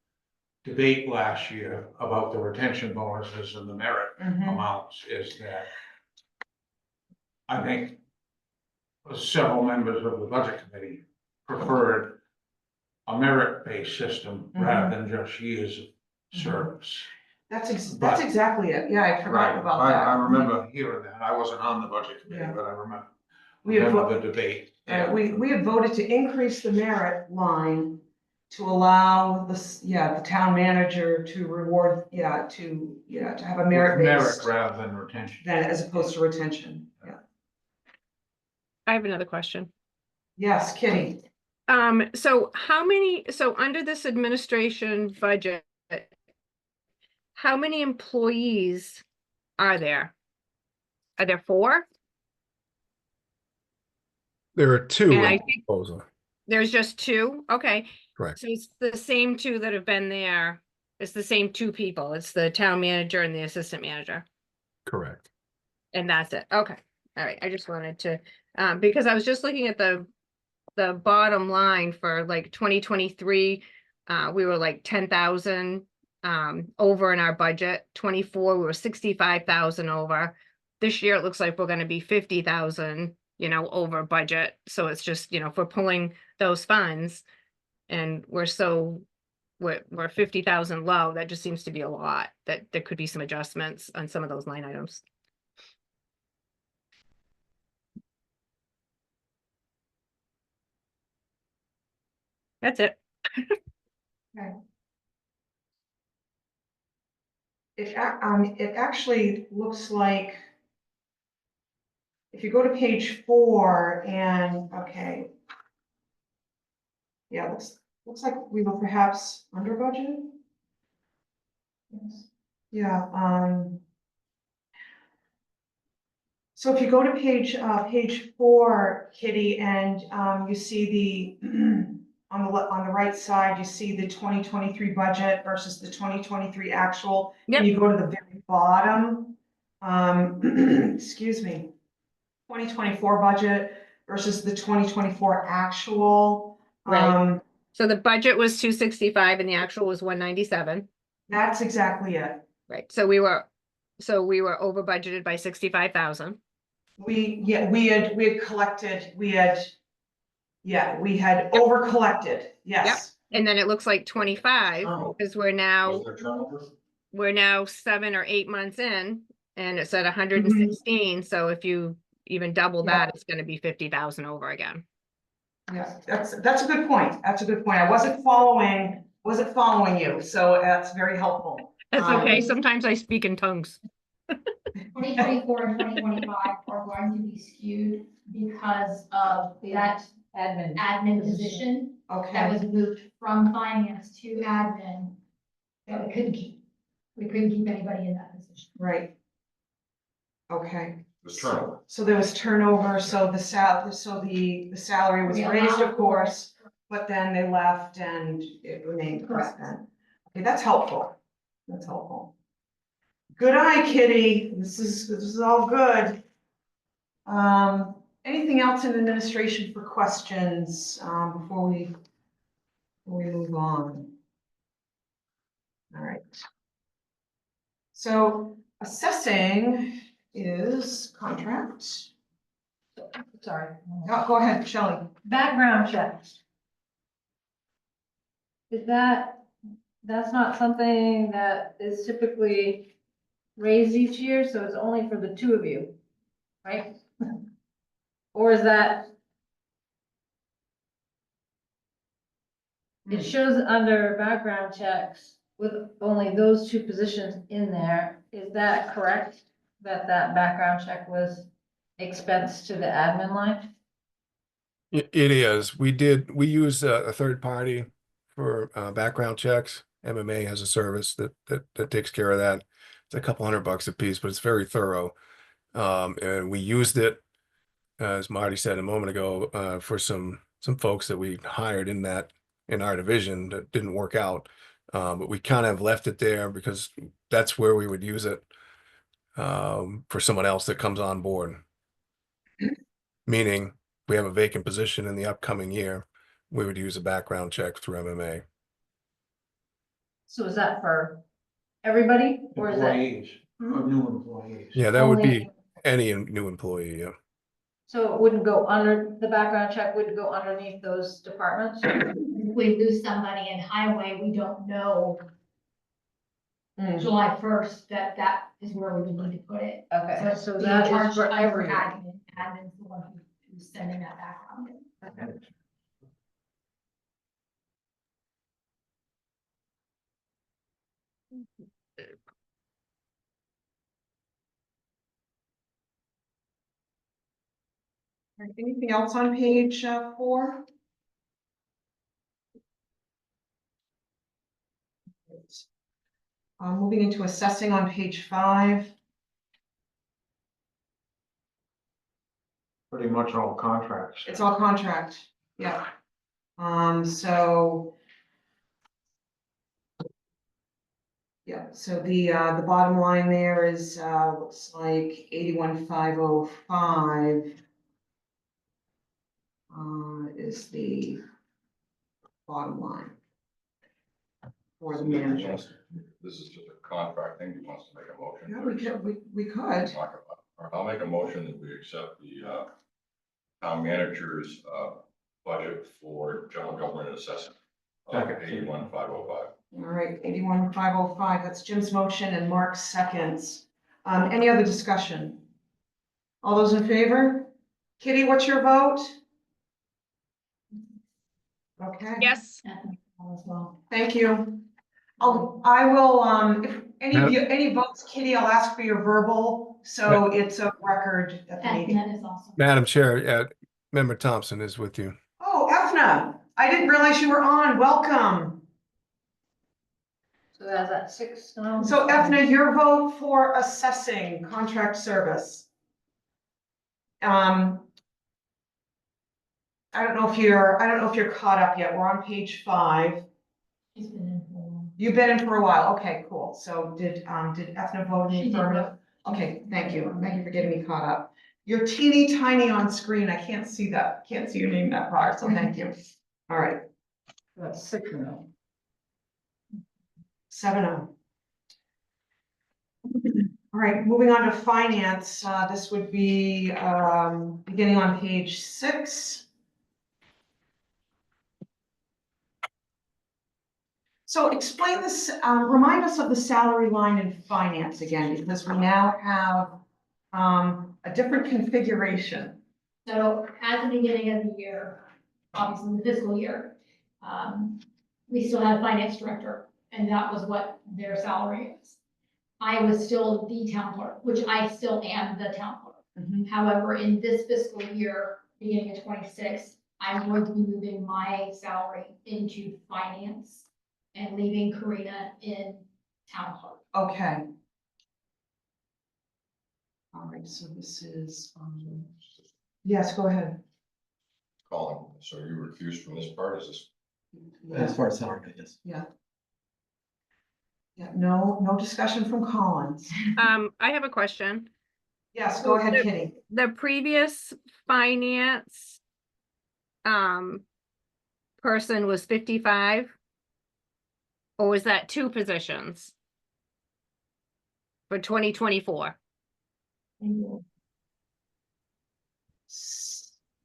debate last year about the retention bonuses and the merit amounts, is that I think several members of the budget committee preferred a merit-based system rather than just years of service. That's But- exactly it. Yeah, I forgot about that. I remember hearing that. I wasn't on the budget committee, Yeah. but I remember We had the debate. We had voted to increase the merit line to allow the town manager to reward, to have a merit Merit based rather than retention. than as opposed to retention. Yeah. I have another question. Yes, Kitty. So under this administration budget, how many employees are there? Are there 4? There are two And I in the think- proposal. There's just 2? Okay. Correct. So it's the same 2 that have been there. It's the same 2 people. It's the town manager and the assistant manager. Correct. And that's it. Okay. All right. I just wanted to, because I was just looking at the bottom line for like 2023. We were like 10,000 over in our budget. 24, we were 65,000 over. This year, it looks like we're going to be 50,000, over budget. So it's just, if we're pulling those funds and we're so we're 50,000 low. That just seems to be a lot, that there could be some adjustments on some of those line items. That's it. It actually looks like if you go to page 4 and, okay. Yeah, looks like we were perhaps under budget. Yes. Yeah, so if you go to page 4, Kitty, and, you see the, on the right side, you see the 2023 budget versus the 2023 actual. Yep. And you go to the very bottom, excuse me, 2024 budget versus the 2024 actual. Right. So the budget was 265 and the actual was 197. That's exactly it. Right, so we were over budgeted by 65,000. We had collected, we had over collected, yes. And then it looks like 25, Oh. because Was there turnover? we're now 7 or 8 months in, and it's at 116, so if you even double Yeah. that, it's gonna be 50,000 over again. Yeah, that's a good point. That's a good point. I wasn't following you, so that's very helpful. That's okay, sometimes I speak in tongues. 2024 and 2025 are going to be skewed because of that admin position that Okay, was moved from finance to admin that we couldn't keep. We couldn't keep anybody in that position. right. Okay, There's turnover. so there was turnover, so the salary was We raised, allowed of course, but then they left and it remained Correct. constant. Okay, that's helpful. That's helpful. Good eye, Kitty. This is all good. Anything else in administration for questions, before we move on? All right. So assessing is contract. Sorry. Go ahead, Shelley. Background checks. That's not something that is typically raised each year, so it's only for the two of you, right? Or is that? It shows under background checks with only those two positions in there. Is that correct? That background check was expense to the admin line? It is. We use a third party for background checks. MMA has a service that takes care of that. It's a couple $100 a piece, but it's very thorough. And we used it, as Marty said a moment ago, for some folks that we hired in our division that didn't work out. But we kind of left it there because that's where we would use it for someone else that comes on board. Meaning we have a vacant position in the upcoming year, we would use a background check through MMA. So is that for everybody or is that? Employees, or new employees. Yeah, that would only- be any new employee, yeah. So it wouldn't go under, the background check wouldn't go underneath those departments? If we lose somebody in highway, we don't know July 1st that is where we would need to put it. Okay, so the that charge is for under everyone. admin's the one who's sending that background in. All right, anything else on page 4? Moving into assessing on page 5. Pretty much all contracts. It's all contract, yeah. So. Yeah, so the bottom line there is, looks like 81,505. Is the bottom line. For the manager. This is just a contract thing. He wants to make a motion. Yeah, to we accept could, it. we could. Talk about it. All right, I'll make a motion that we accept the town manager's budget for general government assessment. Second. 81,505. All right, 81,505, that's Jim's motion and Mark's seconds. Any other discussion? All those in favor? Kitty, what's your vote? Okay. Yes, As well. Thank you. I will, if any of you, any votes, Kitty, I'll ask for your verbal, so it's a record at the And meeting. that is awesome. Madam Chair, Member Thompson is with you. Oh, Ethna, I didn't realize you were on. Welcome. So that's at 6 now. So Ethna, your vote for assessing contract service. I don't know if you're caught up yet. We're on page 5. She's been in for a while. You've been in for a while. Okay, cool. So did Ethna vote in She the did affirmative? Okay, thank you. Thank you for getting me caught up. You're teeny tiny on screen. I can't see that. Can't see your name that far, so thank you. All right, That's 6 now. 7-0. All right, moving on to finance. This would be beginning on page 6. So explain this, remind us of the salary line in finance again, because we now have a different configuration. So at the beginning of the year, obviously the fiscal year, we still had a finance director, and that was what their salary is. I was still the town clerk, which I still am the town clerk. Mhm. However, in this fiscal year, beginning of 26, I'm going to be moving my salary into finance and leaving Karina in town clerk. Okay. All right, so this is, yes, go ahead. Colin, so you recused from this part, is this? As far as salary, yes. Yeah, no discussion from Collins. I have a question. Yes, go ahead, Kitty. The previous finance person was 55? Or was that 2 positions? For 2024?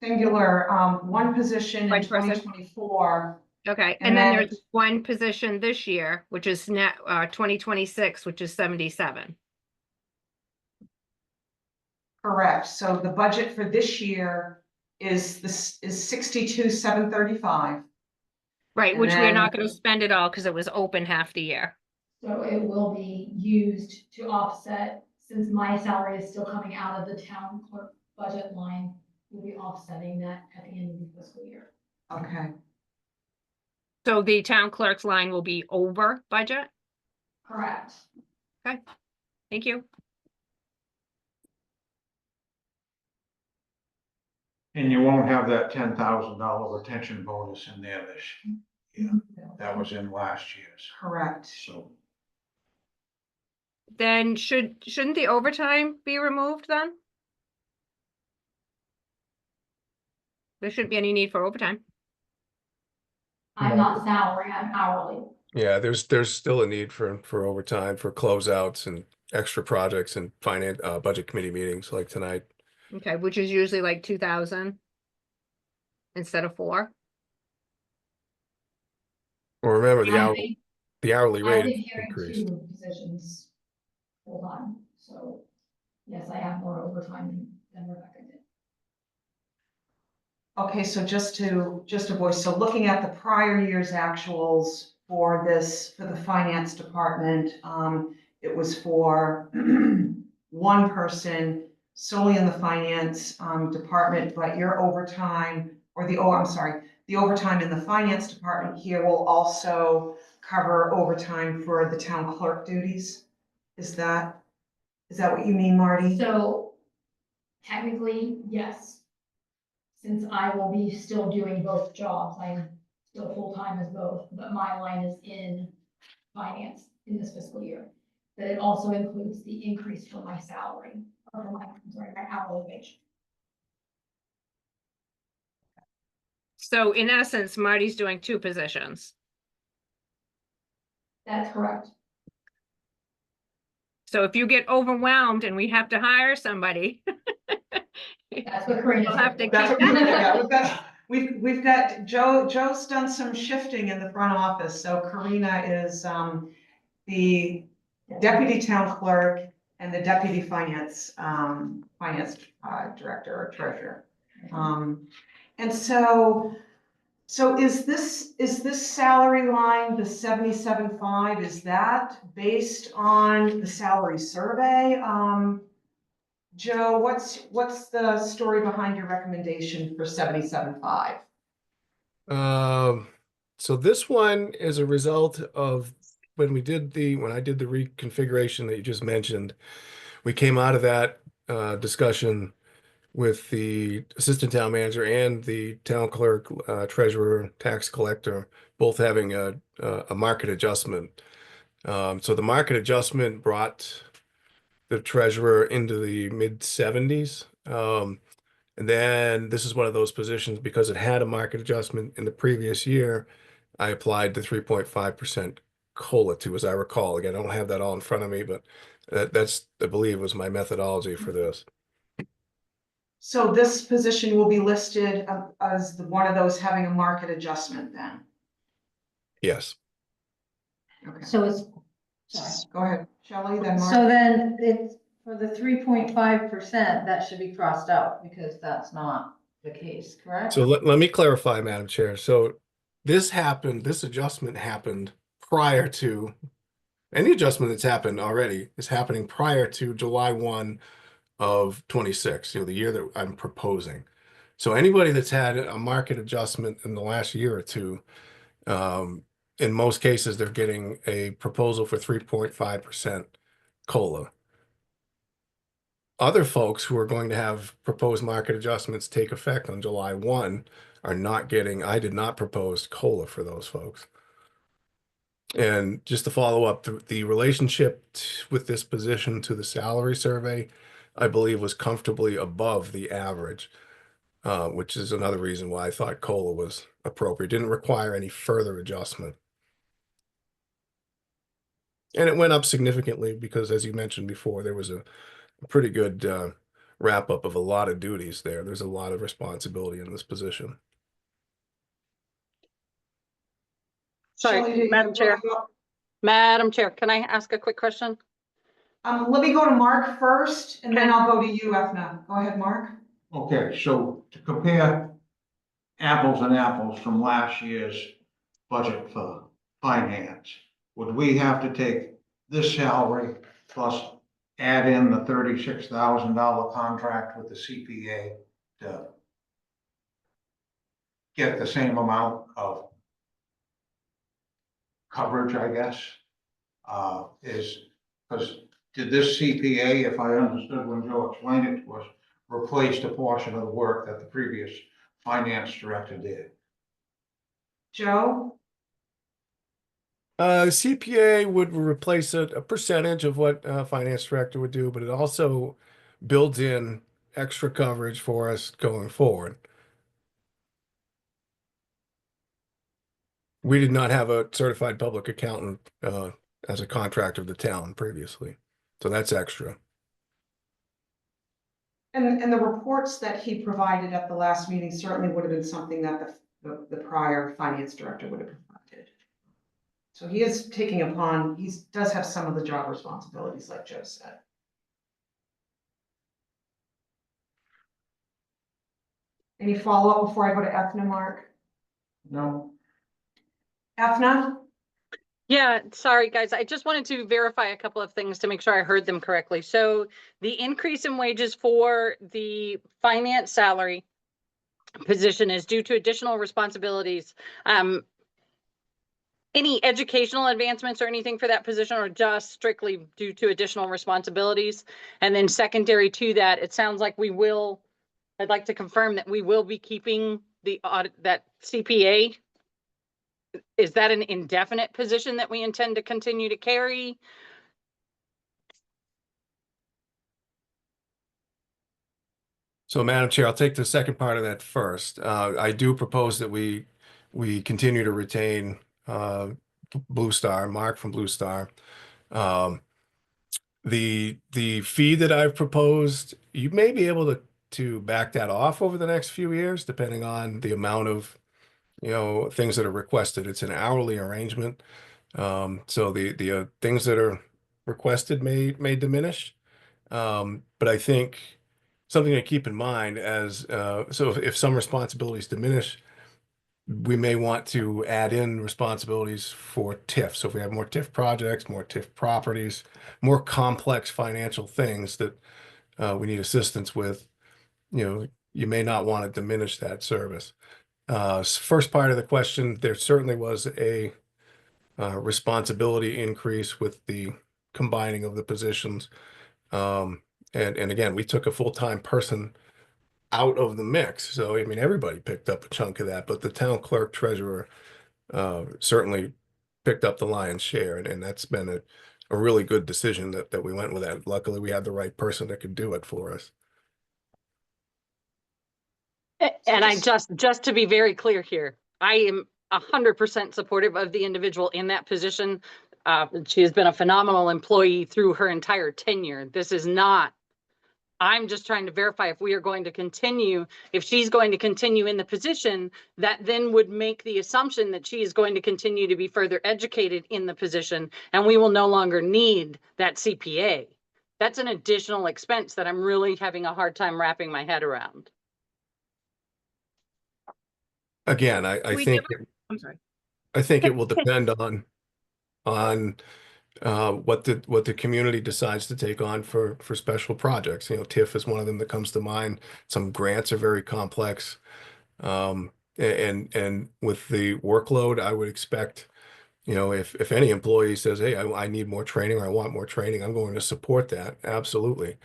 Singular, one position in One person. 2024. Okay, And and then then- there's 1 position this year, which is net 2026, which is 77. Correct. So the budget for this year is 62,735. Right, And which we're not then- gonna spend it all because it was open half the year. So it will be used to offset, since my salary is still coming out of the town clerk budget line, we'll be offsetting that at the end of the fiscal year. Okay, So the town clerk's line will be over budget? Correct. Thank you. And you won't have that $10,000 retention bonus in there this year. That was in last year's, correct. so. Then shouldn't the overtime be removed then? There shouldn't be any need for overtime. I'm not salary, I'm hourly. Yeah, there's still a need for overtime for closeouts and extra projects and finance budget committee meetings like tonight. Okay, which is usually like 2,000 instead of 4. Well, remember I think the hourly I've rate been carrying increased. 2 positions full time, so yes, I have more overtime than Rebecca did. Okay, so just to voice, so looking at the prior year's actuals for the finance department, it was for one person solely in the finance department, but your overtime, or the overtime in the finance department here will also cover overtime for the town clerk duties? Is that what you mean, Marty? So technically, yes. Since I will be still doing both jobs, I'm still full-time as both, but my line is in finance in this fiscal year. But it also includes the increase for my salary, or for my hourly wage. So in essence, Marty's doing 2 positions. That's correct. So if you get overwhelmed and we have to hire somebody, That's what Karina's. We'll have to here That's for. what, yeah, We've got Joe's done some shifting in the front office, so Karina is the deputy town clerk and the deputy finance director or treasurer. And so is this salary line, the 77.5, is that based on the salary survey? Joe, what's the story behind your recommendation for 77.5? So this one is a result of when I did the reconfiguration that you just mentioned. We came out of that discussion with the assistant town manager and the town clerk, treasurer, tax collector, both having a market adjustment. So the market adjustment brought the treasurer into the mid 70s. And then this is one of those positions because it had a market adjustment in the previous year. I applied the 3.5% COLA to, as I recall. Again, I don't have that all in front of me, but that's, I believe, was my methodology for this. So this position will be listed as one of those having a market adjustment then? Yes. Okay, So it's, sorry. go ahead, Shelley, then Mark. So then it's, for the 3.5%, that should be crossed out because that's not the case, correct? So let me clarify, Madam Chair. So this adjustment happened prior to, any adjustment that's happened already is happening prior to July 1 of 26, the year that I'm proposing. So anybody that's had a market adjustment in the last year or two, in most cases, they're getting a proposal for 3.5% COLA. Other folks who are going to have proposed market adjustments take effect on July 1 are not getting, I did not propose COLA for those folks. And just to follow up, the relationship with this position to the salary survey, I believe, was comfortably above the average, which is another reason why I thought COLA was appropriate. Didn't require any further adjustment. And it went up significantly because, as you mentioned before, there was a pretty good wrap up of a lot of duties there. There's a lot of responsibility in this position. Shelley, Sorry, do you- Madam Chair. Madam Chair, can I ask a quick question? Let me go to Mark first, and then I'll go to you, Ethna. Go ahead, Mark. Okay, so to compare apples and apples from last year's budget for finance, would we have to take this salary plus add in the $36,000 contract with the CPA to get the same amount of coverage, I guess? Because did this CPA, if I understood when Joe explained it to us, replaced a portion of the work that the previous finance director did? Joe? CPA would replace a percentage of what finance director would do, but it also builds in extra coverage for us going forward. We did not have a certified public accountant as a contractor of the town previously, so that's extra. And the reports that he provided at the last meeting certainly would have been something that the prior finance director would have provided. So he is taking upon, he does have some of the job responsibilities, like Joe said. Any follow-up before I go to Ethna, Mark? No? Ethna? Yeah, sorry, guys. I just wanted to verify a couple of things to make sure I heard them correctly. So the increase in wages for the finance salary position is due to additional responsibilities. Any educational advancements or anything for that position, or just strictly due to additional responsibilities? And then secondary to that, it sounds like I'd like to confirm that we will be keeping the audit, that CPA. Is that an indefinite position that we intend to continue to carry? So, Madam Chair, I'll take the second part of that first. I do propose that we continue to retain Blue Star, Mark from Blue Star. The fee that I've proposed, you may be able to to back that off over the next few years, depending on the amount of, things that are requested. It's an hourly arrangement. So the things that are requested may diminish. But I think something to keep in mind so if some responsibilities diminish, we may want to add in responsibilities for TIF. So if we have more TIF projects, more TIF properties, more complex financial things that we need assistance with, you may not want to diminish that service. First part of the question, there certainly was a responsibility increase with the combining of the positions. And again, we took a full-time person out of the mix. So, I mean, everybody picked up a chunk of that, but the town clerk treasurer certainly picked up the lion's share. And that's been a really good decision that we went with that. Luckily, we had the right person that could do it for us. And I just to be very clear here, I am 100% supportive of the individual in that position. She has been a phenomenal employee through her entire tenure. This is not, I'm just trying to verify if we are going to continue, if she's going to continue in the position, that then would make the assumption that she is going to continue to be further educated in the position, and we will no longer need that CPA. That's an additional expense that I'm really having a hard time wrapping my head around. Again, I We think I'm sorry. I think it will depend on what the community decides to take on for special projects. TIF is one of them that comes to mind. Some grants are very complex. And with the workload, I would expect, if any employee says, hey, I need more training or I want more training, I'm going to support that. Absolutely.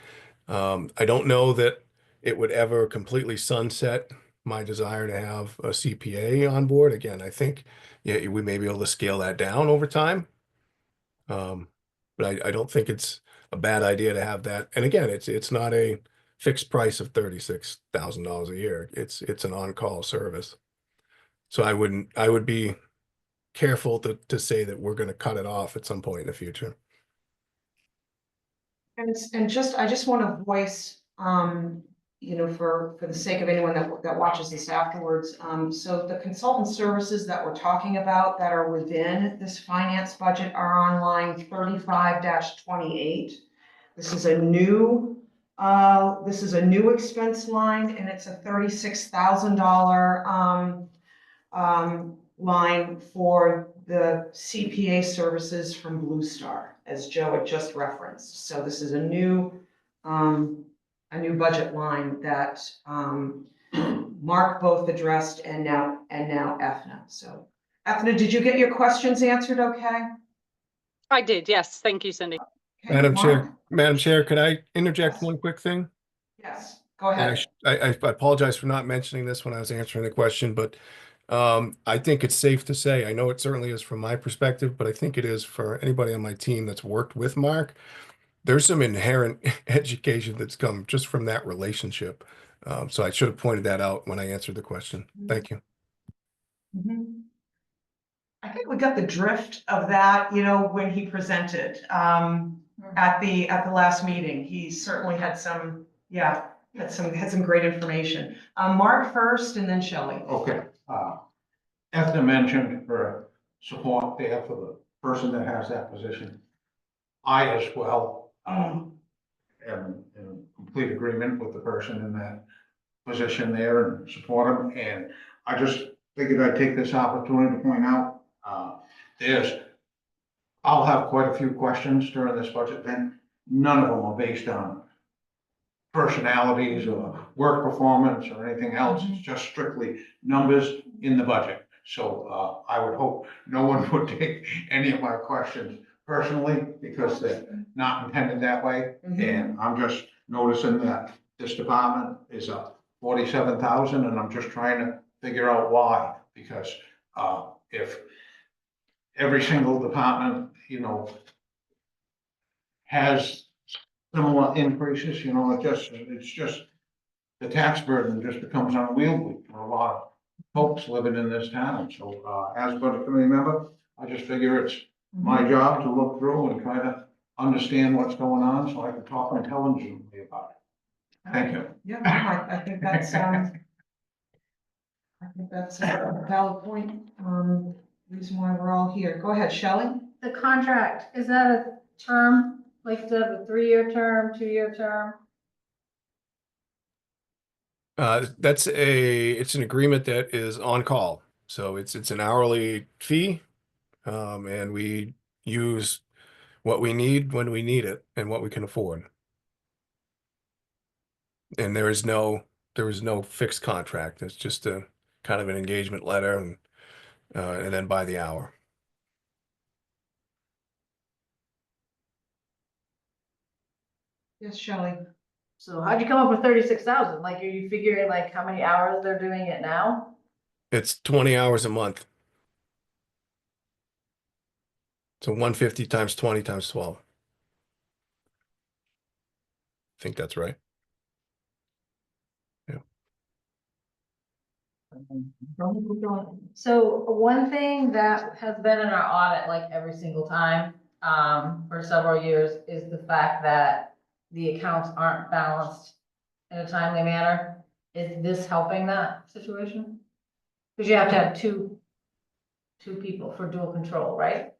I don't know that it would ever completely sunset my desire to have a CPA on board. Again, I think we may be able to scale that down over time. But I don't think it's a bad idea to have that. And again, it's not a fixed price of $36,000 a year. It's an on-call service. So I would be careful to say that we're going to cut it off at some point in the future. And I just want to voice, for the sake of anyone that watches this afterwards. So the consultant services that we're talking about that are within this finance budget are on line 35-28. This is a new expense line, and it's a $36,000 line for the CPA services from Blue Star, as Joe had just referenced. So this is a new budget line that Mark both addressed and now Ethna. So Ethna, did you get your questions answered okay? I did, yes. Thank you, Cindy. Okay, Madam Chair, Mark? could I interject Yes. one quick thing? Yes, go And ahead. I apologize for not mentioning this when I was answering the question, but I think it's safe to say, I know it certainly is from my perspective, but I think it is for anybody on my team that's worked with Mark. There's some inherent education that's come just from that relationship. So I should have pointed that out when I answered the question. Thank you. Mhm. I think we got the drift of that, when he presented at the last meeting. He certainly had some great information. Mark first, and then Shelley. Okay, Ethna mentioned her support there for the person that has that position. I as well, am in complete agreement with the person in that position there and support him. And I just figured I'd take this opportunity to point out, I'll have quite a few questions during this budget, then none of them are based on personalities or work performance or anything else. It's just strictly numbers in the budget. So I would hope no one would take any of my questions personally, because they're not intended that way. And I'm just noticing that this department is up 47,000, and I'm just trying to figure out why. Because if every single department, has similar increases, it's just the tax burden just becomes unwieldy for a lot of folks living in this town. So as a budget committee member, I just figure it's my job to look through and try to understand what's going on so I can talk intelligently about it. Thank you. Yeah, no, I think that's, I think that's a valid point, reason why we're all here. Go ahead, Shelley. The contract, is that a term, like, is that a 3-year term, 2-year term? It's an agreement that is on call. So it's an hourly fee. And we use what we need when we need it and what we can afford. And there is no fixed contract. It's just a kind of an engagement letter and then by the hour. Yes, Shelley. So how'd you come up with 36,000? Like, are you figuring like how many hours they're doing it now? It's 20 hours a month. So 150 times 20 times 12. I think that's right. So one thing that has been in our audit, like every single time, for several years, is the fact that the accounts aren't balanced in a timely manner. Is this helping that situation? Because you have to have two people for dual control, right?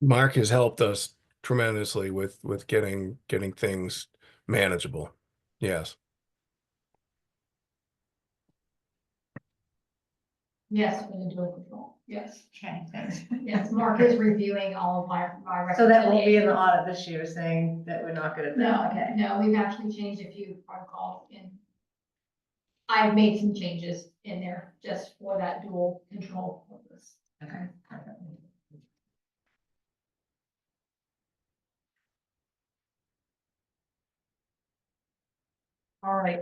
Mark has helped us tremendously with getting things manageable. Yes. Yes, for the dual control, yes. Okay, thanks. Yes, Mark is reviewing all of my So that won't be in the reconciliations. audit this year, saying that we're not good at No, that, okay? no, we've actually changed a few protocols in. I've made some changes in there just for that dual control purpose. Okay. All right,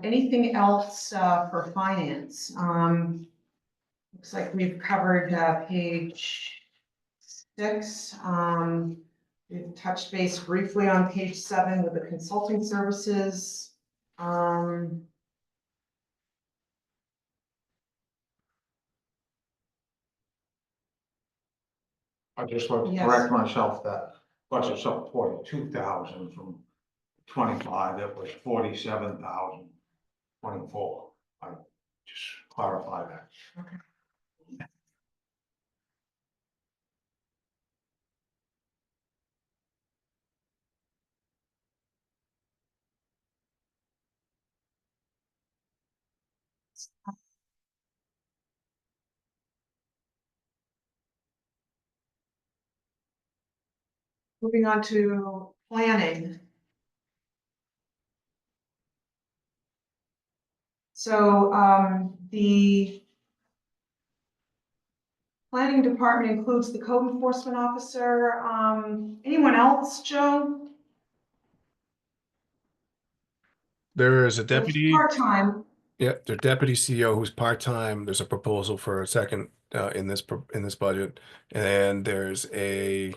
anything else, for finance? Looks like we've covered, page 6. We've touched base briefly on page 7 with the consulting services. I just want to Yes. correct myself that budget's up 42,000 from 25, it was 47,024. I just clarify that. Moving on to planning. So, the planning department includes the code enforcement officer. Anyone else, Joe? There is a deputy. Part-time. Yeah, the deputy CEO who's part-time. There's a proposal for a second in this budget, and there's a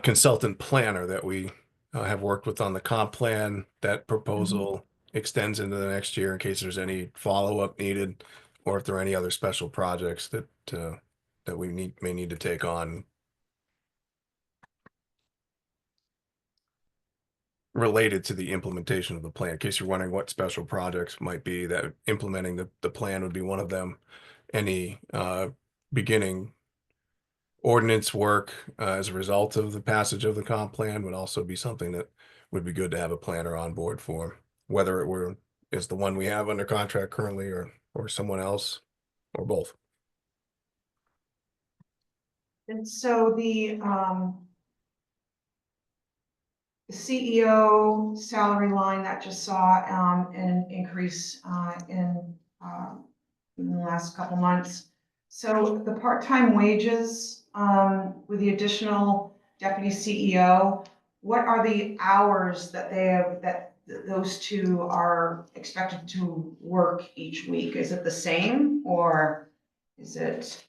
consultant planner that we have worked with on the comp plan. That proposal extends into the next year in case there's any follow-up needed, or if there are any other special projects that we may need to take on related to the implementation of the plan. In case you're wondering what special projects might be, that implementing the plan would be one of them. Any beginning ordinance work as a result of the passage of the comp plan would also be something that would be good to have a planner on board for, whether it is the one we have under contract currently or someone else or both. And so the CEO salary line that just saw an increase in the last couple months. So the part-time wages with the additional deputy CEO, what are the hours that those two are expected to work each week? Is it the same, or is it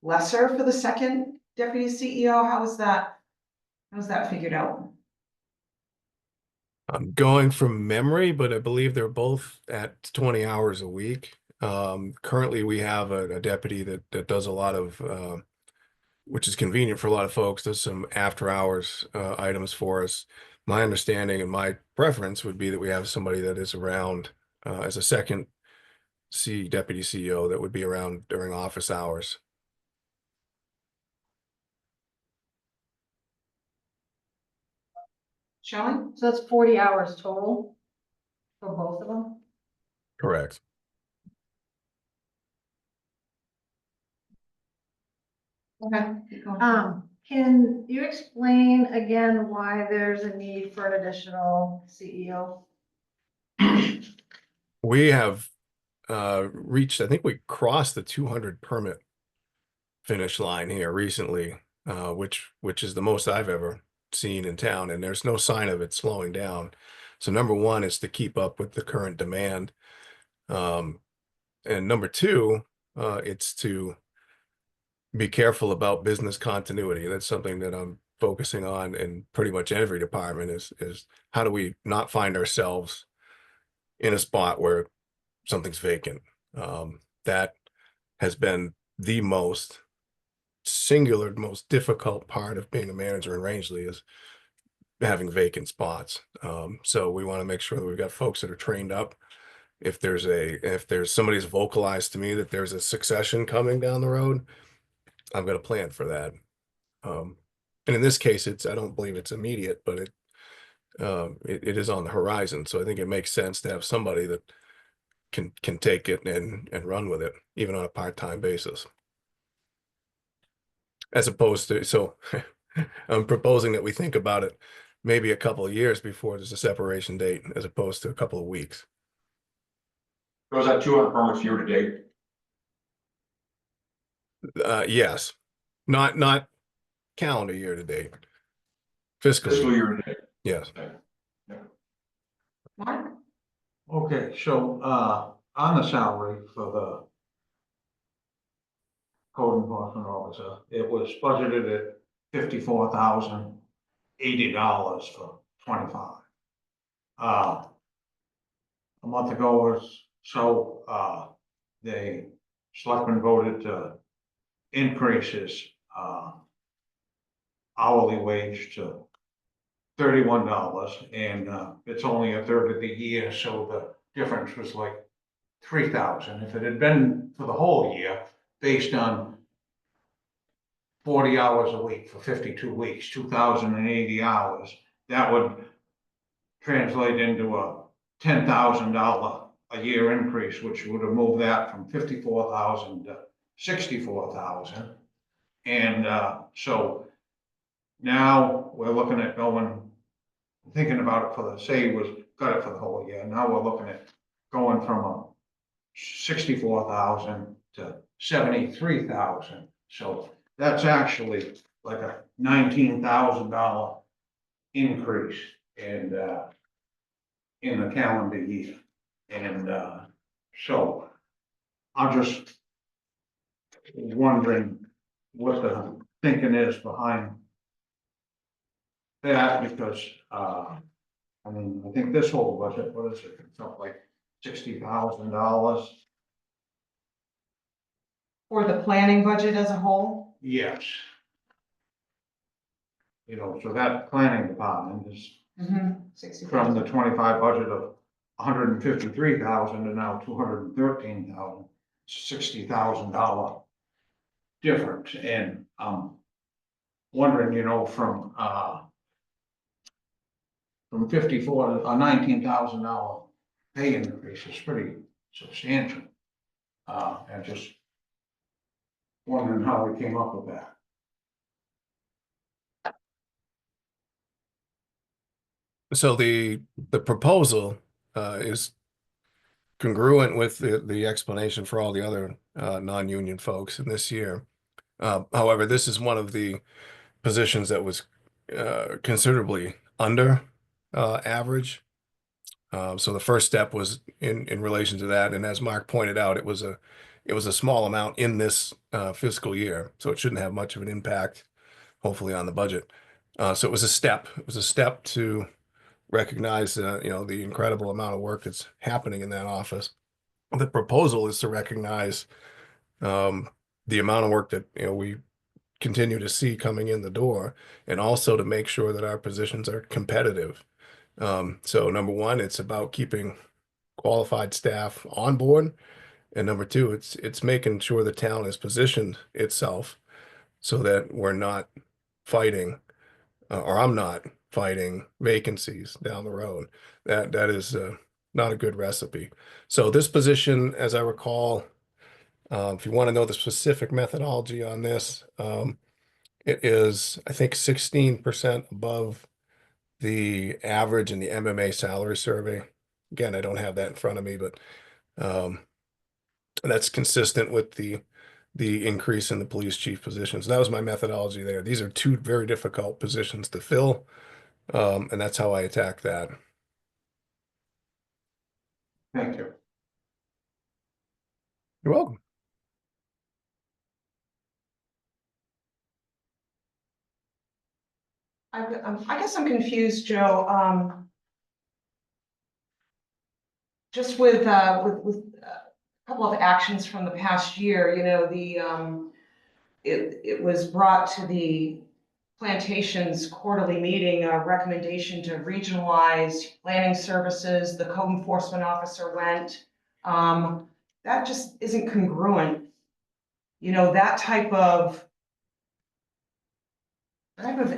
lesser for the second deputy CEO? How's that figured out? I'm going from memory, but I believe they're both at 20 hours a week. Currently, we have a deputy that does a lot of which is convenient for a lot of folks, does some after hours items for us. My understanding and my preference would be that we have somebody that is around as a second deputy CEO that would be around during office hours. Shelley? So that's 40 hours total for both of them? Correct. Okay. Can you explain again why there's a need for an additional CEO? We have reached, I think we crossed the 200 permit finish line here recently, which is the most I've ever seen in town, and there's no sign of it slowing down. So number one is to keep up with the current demand. And number two, it's to be careful about business continuity. That's something that I'm focusing on in pretty much every department is how do we not find ourselves in a spot where something's vacant. That has been the most difficult part of being a manager in Rangeley is having vacant spots. So we want to make sure that we've got folks that are trained up. If there's somebody's vocalized to me that there's a succession coming down the road, I've got a plan for that. And in this case, I don't believe it's immediate, but it is on the horizon. So I think it makes sense to have somebody that can take it and run with it, even on a part-time basis. As opposed to, so I'm proposing that we think about it maybe a couple of years before there's a separation date, as opposed to a couple of weeks. Was that 200 permits year to date? Yes, not calendar year to date. Fiscal Year to date. Yes. Mark? Okay, so, on the salary for the code enforcement officer, it was budgeted at $54,080 for 25. A month ago or so, the selectmen voted to increase his, hourly wage to $31, and it's only a third of the year, so the difference was like $3,000. If it had been for the whole year, based on 40 hours a week for 52 weeks, 2,080 hours, that would translate into a $10,000 a year increase, which would have moved that from 54,000 to 64,000. And so now we're looking at thinking about it got it for the whole year. Now we're looking at going from a 64,000 to 73,000. So that's actually like a $19,000 increase in the calendar year. And so I'm just wondering what the thinking is behind that, because, I think this whole budget, what is it, it's up like $60,000. For the planning budget as a whole? Yes. So that planning department is 60. from the 25 budget of 153,000 to now 213,000, $60,000 difference. And wondering, from 54 to a $19,000 pay increase is pretty substantial. And just wondering how we came up with that. So the proposal is congruent with the explanation for all the other non-union folks in this year. However, this is one of the positions that was considerably under average. So the first step was in relation to that, and as Mark pointed out, it was a small amount in this fiscal year, so it shouldn't have much of an impact, hopefully, on the budget. So it was a step. It was a step to recognize the incredible amount of work that's happening in that office. The proposal is to recognize the amount of work that we continue to see coming in the door, and also to make sure that our positions are competitive. So number one, it's about keeping qualified staff on board. And number two, it's making sure the town has positioned itself so that we're not fighting, or I'm not fighting vacancies down the road. That is not a good recipe. So this position, as I recall, if you want to know the specific methodology on this, it is, I think, 16% above the average in the MMA salary survey. Again, I don't have that in front of me, but that's consistent with the increase in the police chief positions. That was my methodology there. These are two very difficult positions to fill, and that's how I attack that. Thank you. You're welcome. I guess I'm confused, Joe. Just with a couple of actions from the past year, you know, it was brought to the plantation's quarterly meeting, a recommendation to regionalize planning services. The code enforcement officer went. That just isn't congruent. You know, that type of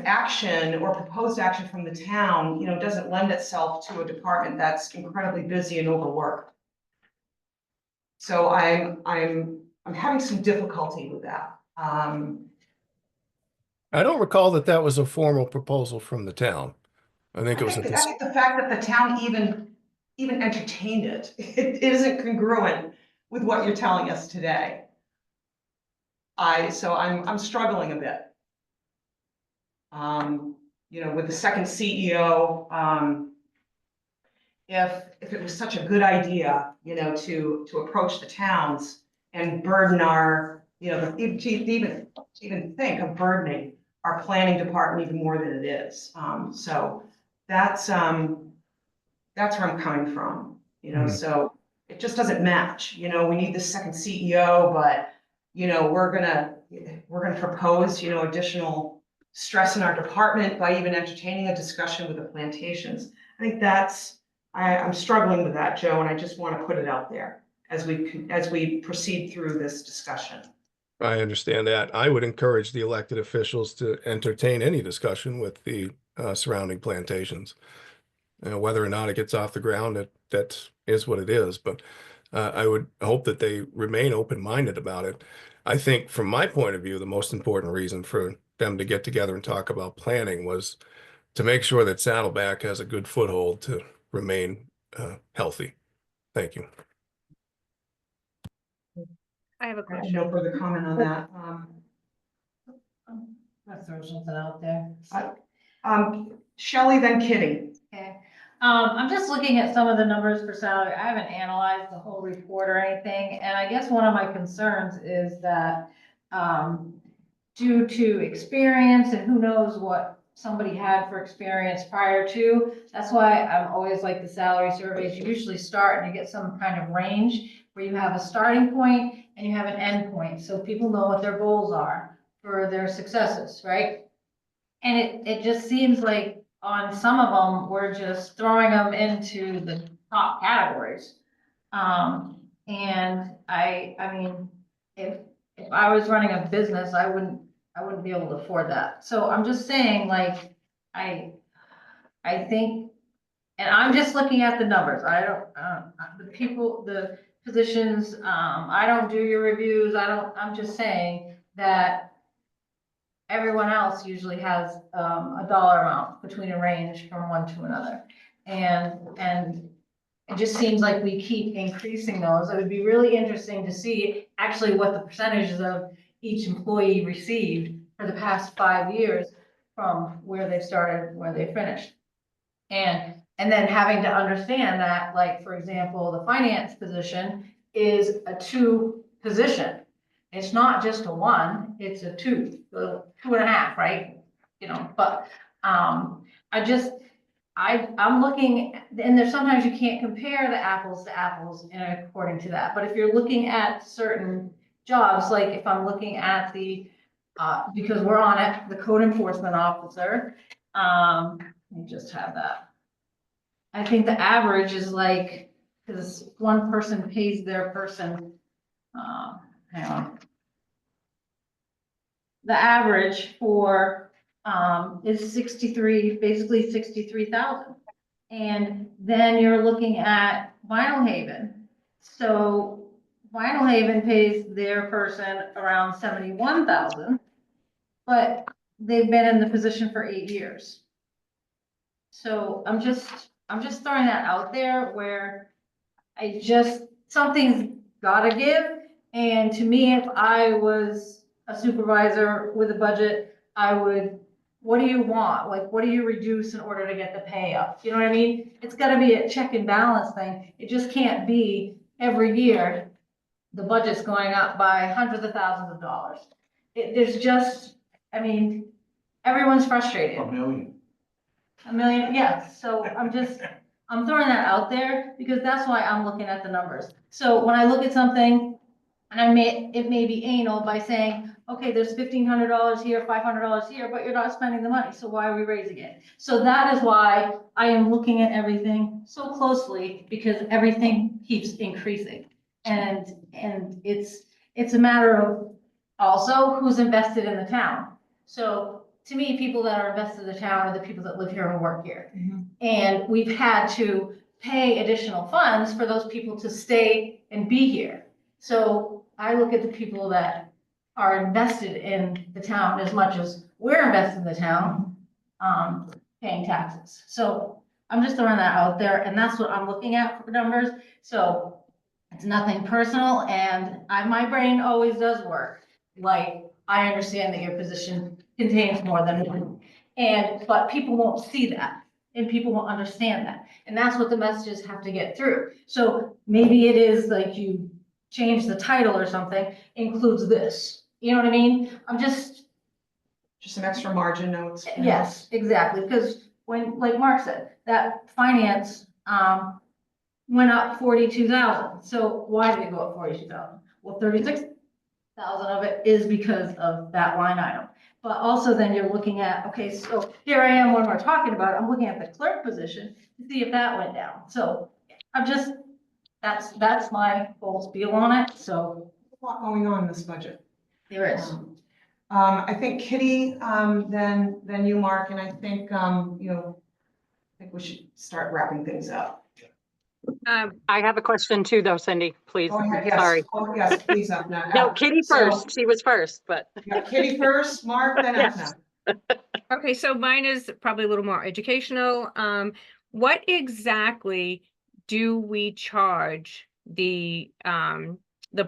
action or proposed action from the town, you know, doesn't lend itself to a department that's incredibly busy and overworked. So I'm having some difficulty with that. I don't recall that was a formal proposal from the town. I think it was I think the fact that the town even entertained it, it isn't congruent with what you're telling us today. So I'm struggling a bit. You know, with the second CEO, if it was such a good idea, you know, to approach the towns and burden our, you know, even think of burdening our planning department even more than it is. So that's where I'm coming from, you know, so it just doesn't match. You know, we need the second CEO, but, you know, we're gonna propose, you know, additional stress in our department by even entertaining a discussion with the plantations. I think I'm struggling with that, Joe, and I just want to put it out there as we proceed through this discussion. I understand that. I would encourage the elected officials to entertain any discussion with the surrounding plantations. Whether or not it gets off the ground, that is what it is. But I would hope that they remain open-minded about it. I think from my point of view, the most important reason for them to get together and talk about planning was to make sure that Saddleback has a good foothold to remain healthy. Thank you. I have a I have question. no further comment on that. I'll throw something out there. Shelley, then Kitty. Okay, I'm just looking at some of the numbers for salary. I haven't analyzed the whole report or anything, and I guess one of my concerns is that, due to experience and who knows what somebody had for experience prior to, that's why I'm always like the salary surveys. You usually start and you get some kind of range where you have a starting point and you have an end point, so people know what their goals are for their successes, right? And it just seems like on some of them, we're just throwing them into the top categories. And I mean, if I was running a business, I wouldn't be able to afford that. So I'm just saying, like, I think, and I'm just looking at the numbers. I don't, the positions, I don't do your reviews. I'm just saying that everyone else usually has a dollar amount between a range from one to another. And it just seems like we keep increasing those. It would be really interesting to see actually what the percentages of each employee received for the past 5 years from where they started, where they finished. And then having to understand that, like, for example, the finance position is a 2 position. It's not just a 1, it's a 2, 2.5, right? You know, but I'm looking, and there's sometimes you can't compare the apples to apples according to that. But if you're looking at certain jobs, like if I'm looking at the because we're on it, the code enforcement officer, let me just have that. I think the average is like, because one person pays their person, hang on. The average for, is 63, basically 63,000. And then you're looking at Vinyl Haven. So Vinyl Haven pays their person around 71,000, but they've been in the position for 8 years. So I'm just throwing that out there where something's gotta give. And to me, if I was a supervisor with a budget, I would, what do you want? Like, what do you reduce in order to get the pay up? You know what I mean? It's gotta be a check and balance thing. It just can't be every year, the budget's going up by hundreds of thousands of dollars. There's just, I mean, everyone's frustrated. A million. A million, yes, so I'm throwing that out there because that's why I'm looking at the numbers. So when I look at something and it may be anal by saying, okay, there's $1,500 here, $500 here, but you're not spending the money, so why are we raising it? So that is why I am looking at everything so closely because everything keeps increasing. And it's a matter of also who's invested in the town. So to me, people that are invested in the town are the people that live here and work here. And we've had to pay additional funds for those people to stay and be here. So I look at the people that are invested in the town as much as we're invested in the town, paying taxes. So I'm just throwing that out there, and that's what I'm looking at for numbers. So it's nothing personal, and my brain always does work. Like, I understand that your position contains more than one, but people won't see that, and people won't understand that, and that's what the messages have to get through. So maybe it is like you change the title or something, includes this, you know what I mean? I'm just Just some extra margin notes. yes, exactly, because when, like Mark said, that finance, went up 42,000, so why did it go up 42,000? Well, 36,000 of it is because of that line item. But also then you're looking at, okay, so here I am when we're talking about it, I'm looking at the clerk position to see if that went down. So I'm just, that's my whole spiel on it, so A lot going on in this budget. there is. I think Kitty, then you, Mark, and I think, I think we should start wrapping things up. I have a question too, though, Cindy, please. Go ahead, yes. Sorry. Oh, yes, please, Ethna. No, Kitty So- first. She was first, but. Yeah, Kitty first, Mark, then Yes. Ethna. Okay, so mine is probably a little more educational. What exactly do we charge the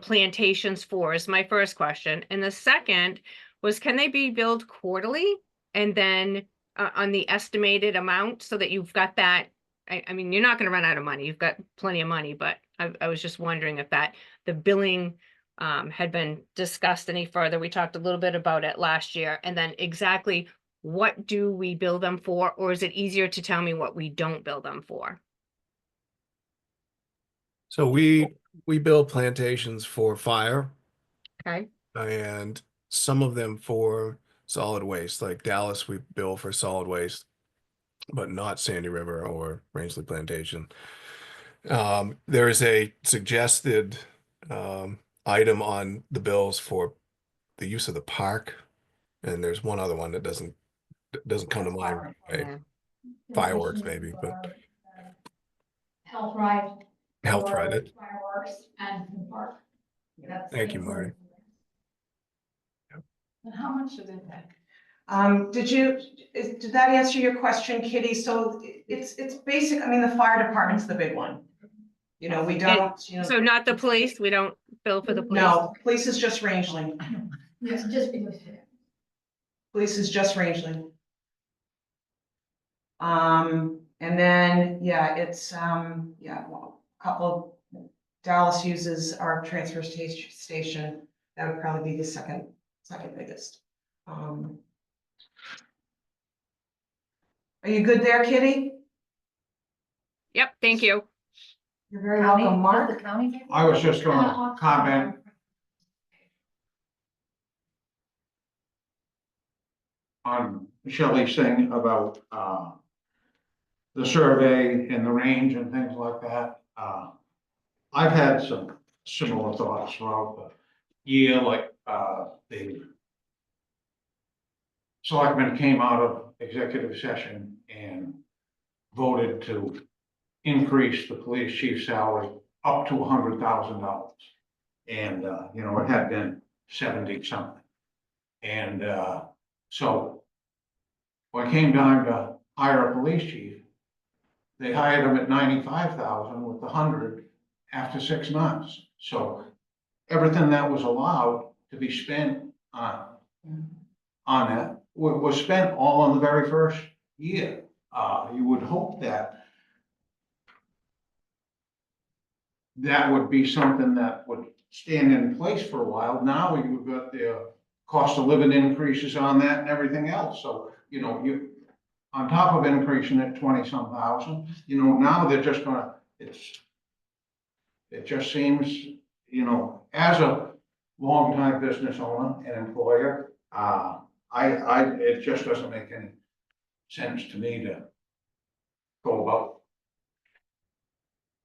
plantations for is my first question. And the second was, can they be billed quarterly? And then on the estimated amount so that you've got that, I mean, you're not gonna run out of money. You've got plenty of money, but I was just wondering if the billing had been discussed any further. We talked a little bit about it last year. And then exactly what do we bill them for? Or is it easier to tell me what we don't bill them for? So we bill plantations for fire Okay, and some of them for solid waste, like Dallas, we bill for solid waste, but not Sandy River or Rangeley Plantation. There is a suggested item on the bills for the use of the park, and there's one other one that doesn't come to mind right away. yeah. Fireworks maybe, but Health ride. health for right. Fireworks and the park. That's Thank you, it. Marty. And how much do they pay? Did that answer your question, Kitty? So it's basic, I mean, the fire department's the big one. We don't, So not the police, we don't bill for the police? no, police is just Rangeling. It's just because. Police is just Rangeling. And then, yeah, it's, well, a couple, Dallas uses our transfer station. That would probably be the second biggest. Are you good there, Kitty? Yep, thank you. You're very County? welcome, Does Mark. the county pay? I was just gonna comment, on Shelley's thing about, the survey and the range and things like that, I've had some similar thoughts throughout the year, like, the selectmen came out of executive session and voted to increase the police chief's salary up to $100,000. And, you know, it had been 70 something. And, so when it came time to hire a police chief, they hired him at 95,000 with 100 after 6 months. So everything that was allowed to be spent on that was spent all in the very first year. You would hope that that would be something that would stand in place for a while. Now you've got the cost of living increases on that and everything else. So, you know, you, on top of increasing it 20-some thousand, you know, now they're just gonna, it just seems, you know, as a longtime business owner and employer, it just doesn't make any sense to me to go about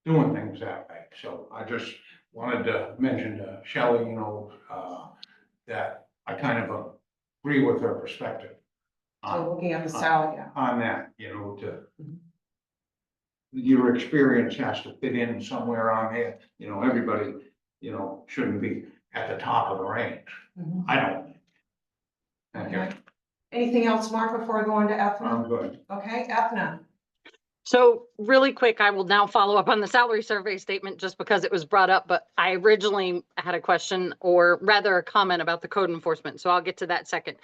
doing things that way. So I just wanted to mention to Shelley, you know, that I kind of agree with her perspective. So looking at the salary, yeah. On that, you know, your experience has to fit in somewhere on here, you know, everybody, you know, shouldn't be at the top of the range. Mhm. I don't. think. Thank you. Okay. Anything else, Mark, before I go on to Ethna? I'm good. Okay, Ethna. So really quick, I will now follow up on the salary survey statement just because it was brought up, but I originally had a question or rather a comment about the code enforcement. So I'll get to that second.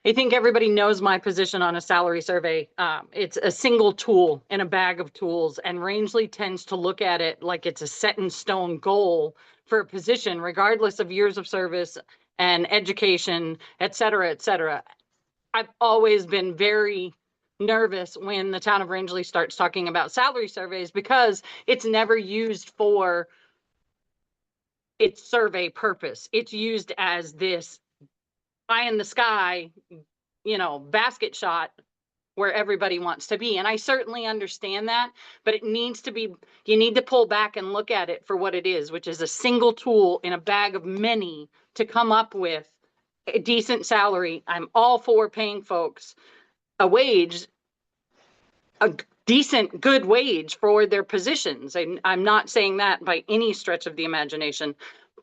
I think everybody knows my position on a salary survey. It's a single tool in a bag of tools, and Rangeley tends to look at it like it's a set in stone goal for a position, regardless of years of service and education, et cetera, et cetera. I've always been very nervous when the town of Rangeley starts talking about salary surveys because it's never used for its survey purpose. It's used as this eye in the sky, you know, basket shot where everybody wants to be. And I certainly understand that, but it needs to be, you need to pull back and look at it for what it is, which is a single tool in a bag of many to come up with a decent salary. I'm all for paying folks a wage, a decent, good wage for their positions. And I'm not saying that by any stretch of the imagination,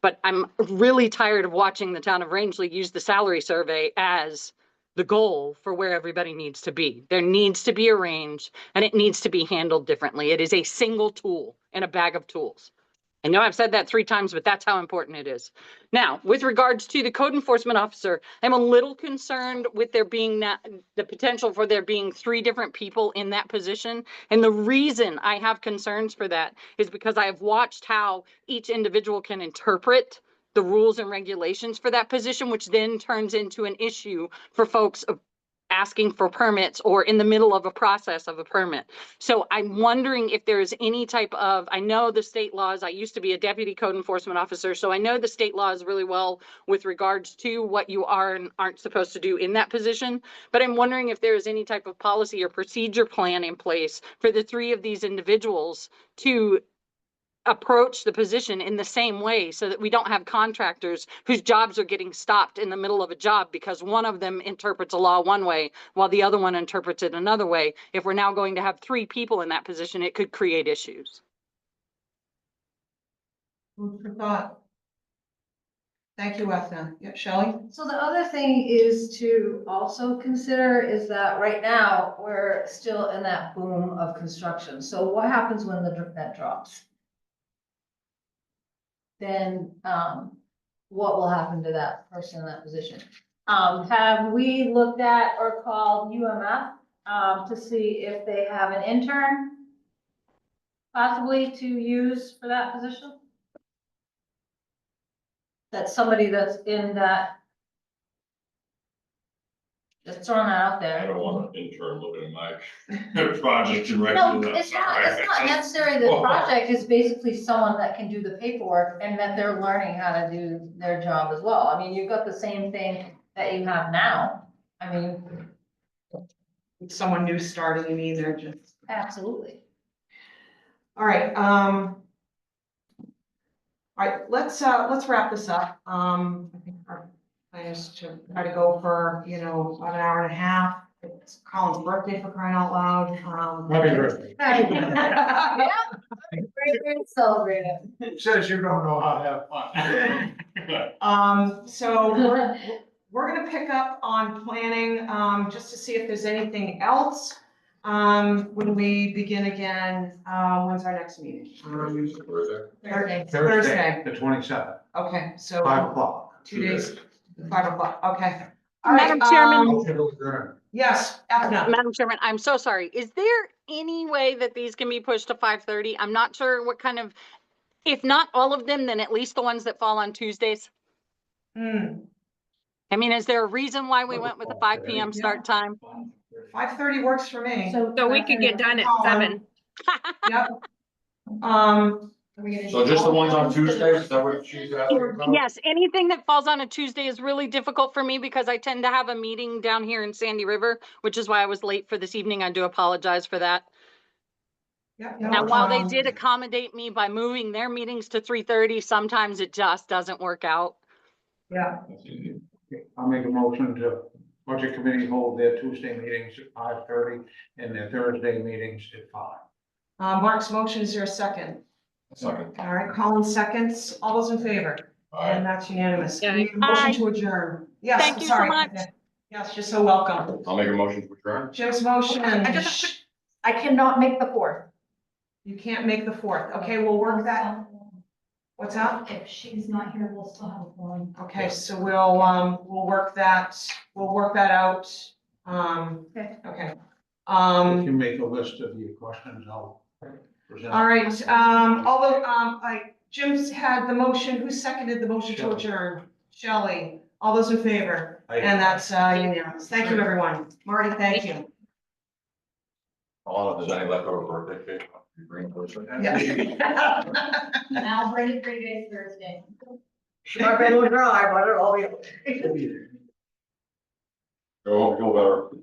but I'm really tired of watching the town of Rangeley use the salary survey as the goal for where everybody needs to be. There needs to be a range and it needs to be handled differently. It is a single tool in a bag of tools. I know I've said that 3 times, but that's how important it is. Now, with regards to the code enforcement officer, I'm a little concerned with there being the potential for there being 3 different people in that position. And the reason I have concerns for that is because I have watched how each individual can interpret the rules and regulations for that position, which then turns into an issue for folks asking for permits or in the middle of a process of a permit. So I'm wondering if there is any type of, I know the state laws, I used to be a deputy code enforcement officer, so I know the state laws really well with regards to what you are and aren't supposed to do in that position. But I'm wondering if there is any type of policy or procedure plan in place for the 3 of these individuals to approach the position in the same way so that we don't have contractors whose jobs are getting stopped in the middle of a job because one of them interprets a law one way while the other one interprets it another way. If we're now going to have 3 people in that position, it could create issues. Food for thought. Thank you, Ethna. Yeah, Shelley? So the other thing is to also consider is that right now, we're still in that boom of construction. So what happens when that drops? Then, what will happen to that person in that position? Have we looked at or called UMF, to see if they have an intern possibly to use for that position? That's somebody that's in that. Just throwing that out I there. don't want an intern looking at my project and No, writing. it's not necessarily the project, it's basically someone that can do the paperwork and that they're learning how to do their job as well. I mean, you've got the same thing that you have now. I mean, someone new starting, you mean, they're just, absolutely. all right, all right, let's wrap this up. I think our plan is to try to go for, you know, about an hour and a half. It's Colin's birthday for crying out loud. Happy birthday. Yeah. Great, celebrate it. Says you don't know how to have fun. So we're gonna pick up on planning, just to see if there's anything else. When we begin again, when's our next meeting? Thursday. Thursday. The 27th, Okay, so 5 o'clock. 2 days, 5 o'clock, okay. All Madam right, Chairman. Motion to adjourn. yes, Ethna. Madam Chairman, I'm so sorry. Is there any way that these can be pushed to 5:30? I'm not sure what kind of, if not all of them, then at least the ones that fall on Tuesdays. Hmm, I mean, is there a reason why we went with the 5 PM start time? 5:30 works for me. So we could get done at Colin. 7. Yep. So just the ones on Tuesdays, is that what she's asking about? Yes, anything that falls on a Tuesday is really difficult for me because I tend to have a meeting down here in Sandy River, which is why I was late for this evening. I do apologize for that. Yep, Now, while they um, did accommodate me by moving their meetings to 3:30, sometimes it just doesn't work out. Yeah, I'll make a motion to budget committee hold their Tuesday meetings at 5:30 and their Thursday meetings at 5. Mark's motion, is there a second? Second. All right, Colin seconds, all those in favor? And that's unanimous. Yeah. We need a motion to adjourn. Yes, Thank you so sorry. much. Yes, you're so welcome. I'll make a motion to adjourn. Jim's motion, I cannot make the 4th. you can't make the 4th. Okay, we'll work that. What's that? If she's not here, we'll still have a forum. Okay, so we'll work that out. Okay. Okay. If you make a list of your questions, I'll present. All right, although, Jim's had the motion, who seconded the motion to Shelley. adjourn? Shelley, all those in favor? Aye. And that's unanimous. Thank you, everyone. Marty, thank you. If there's any leftover birthday cake, you bring those. Yeah. And I'll bring it for you guys Thursday. I've been dry, but it'll all be. Go better.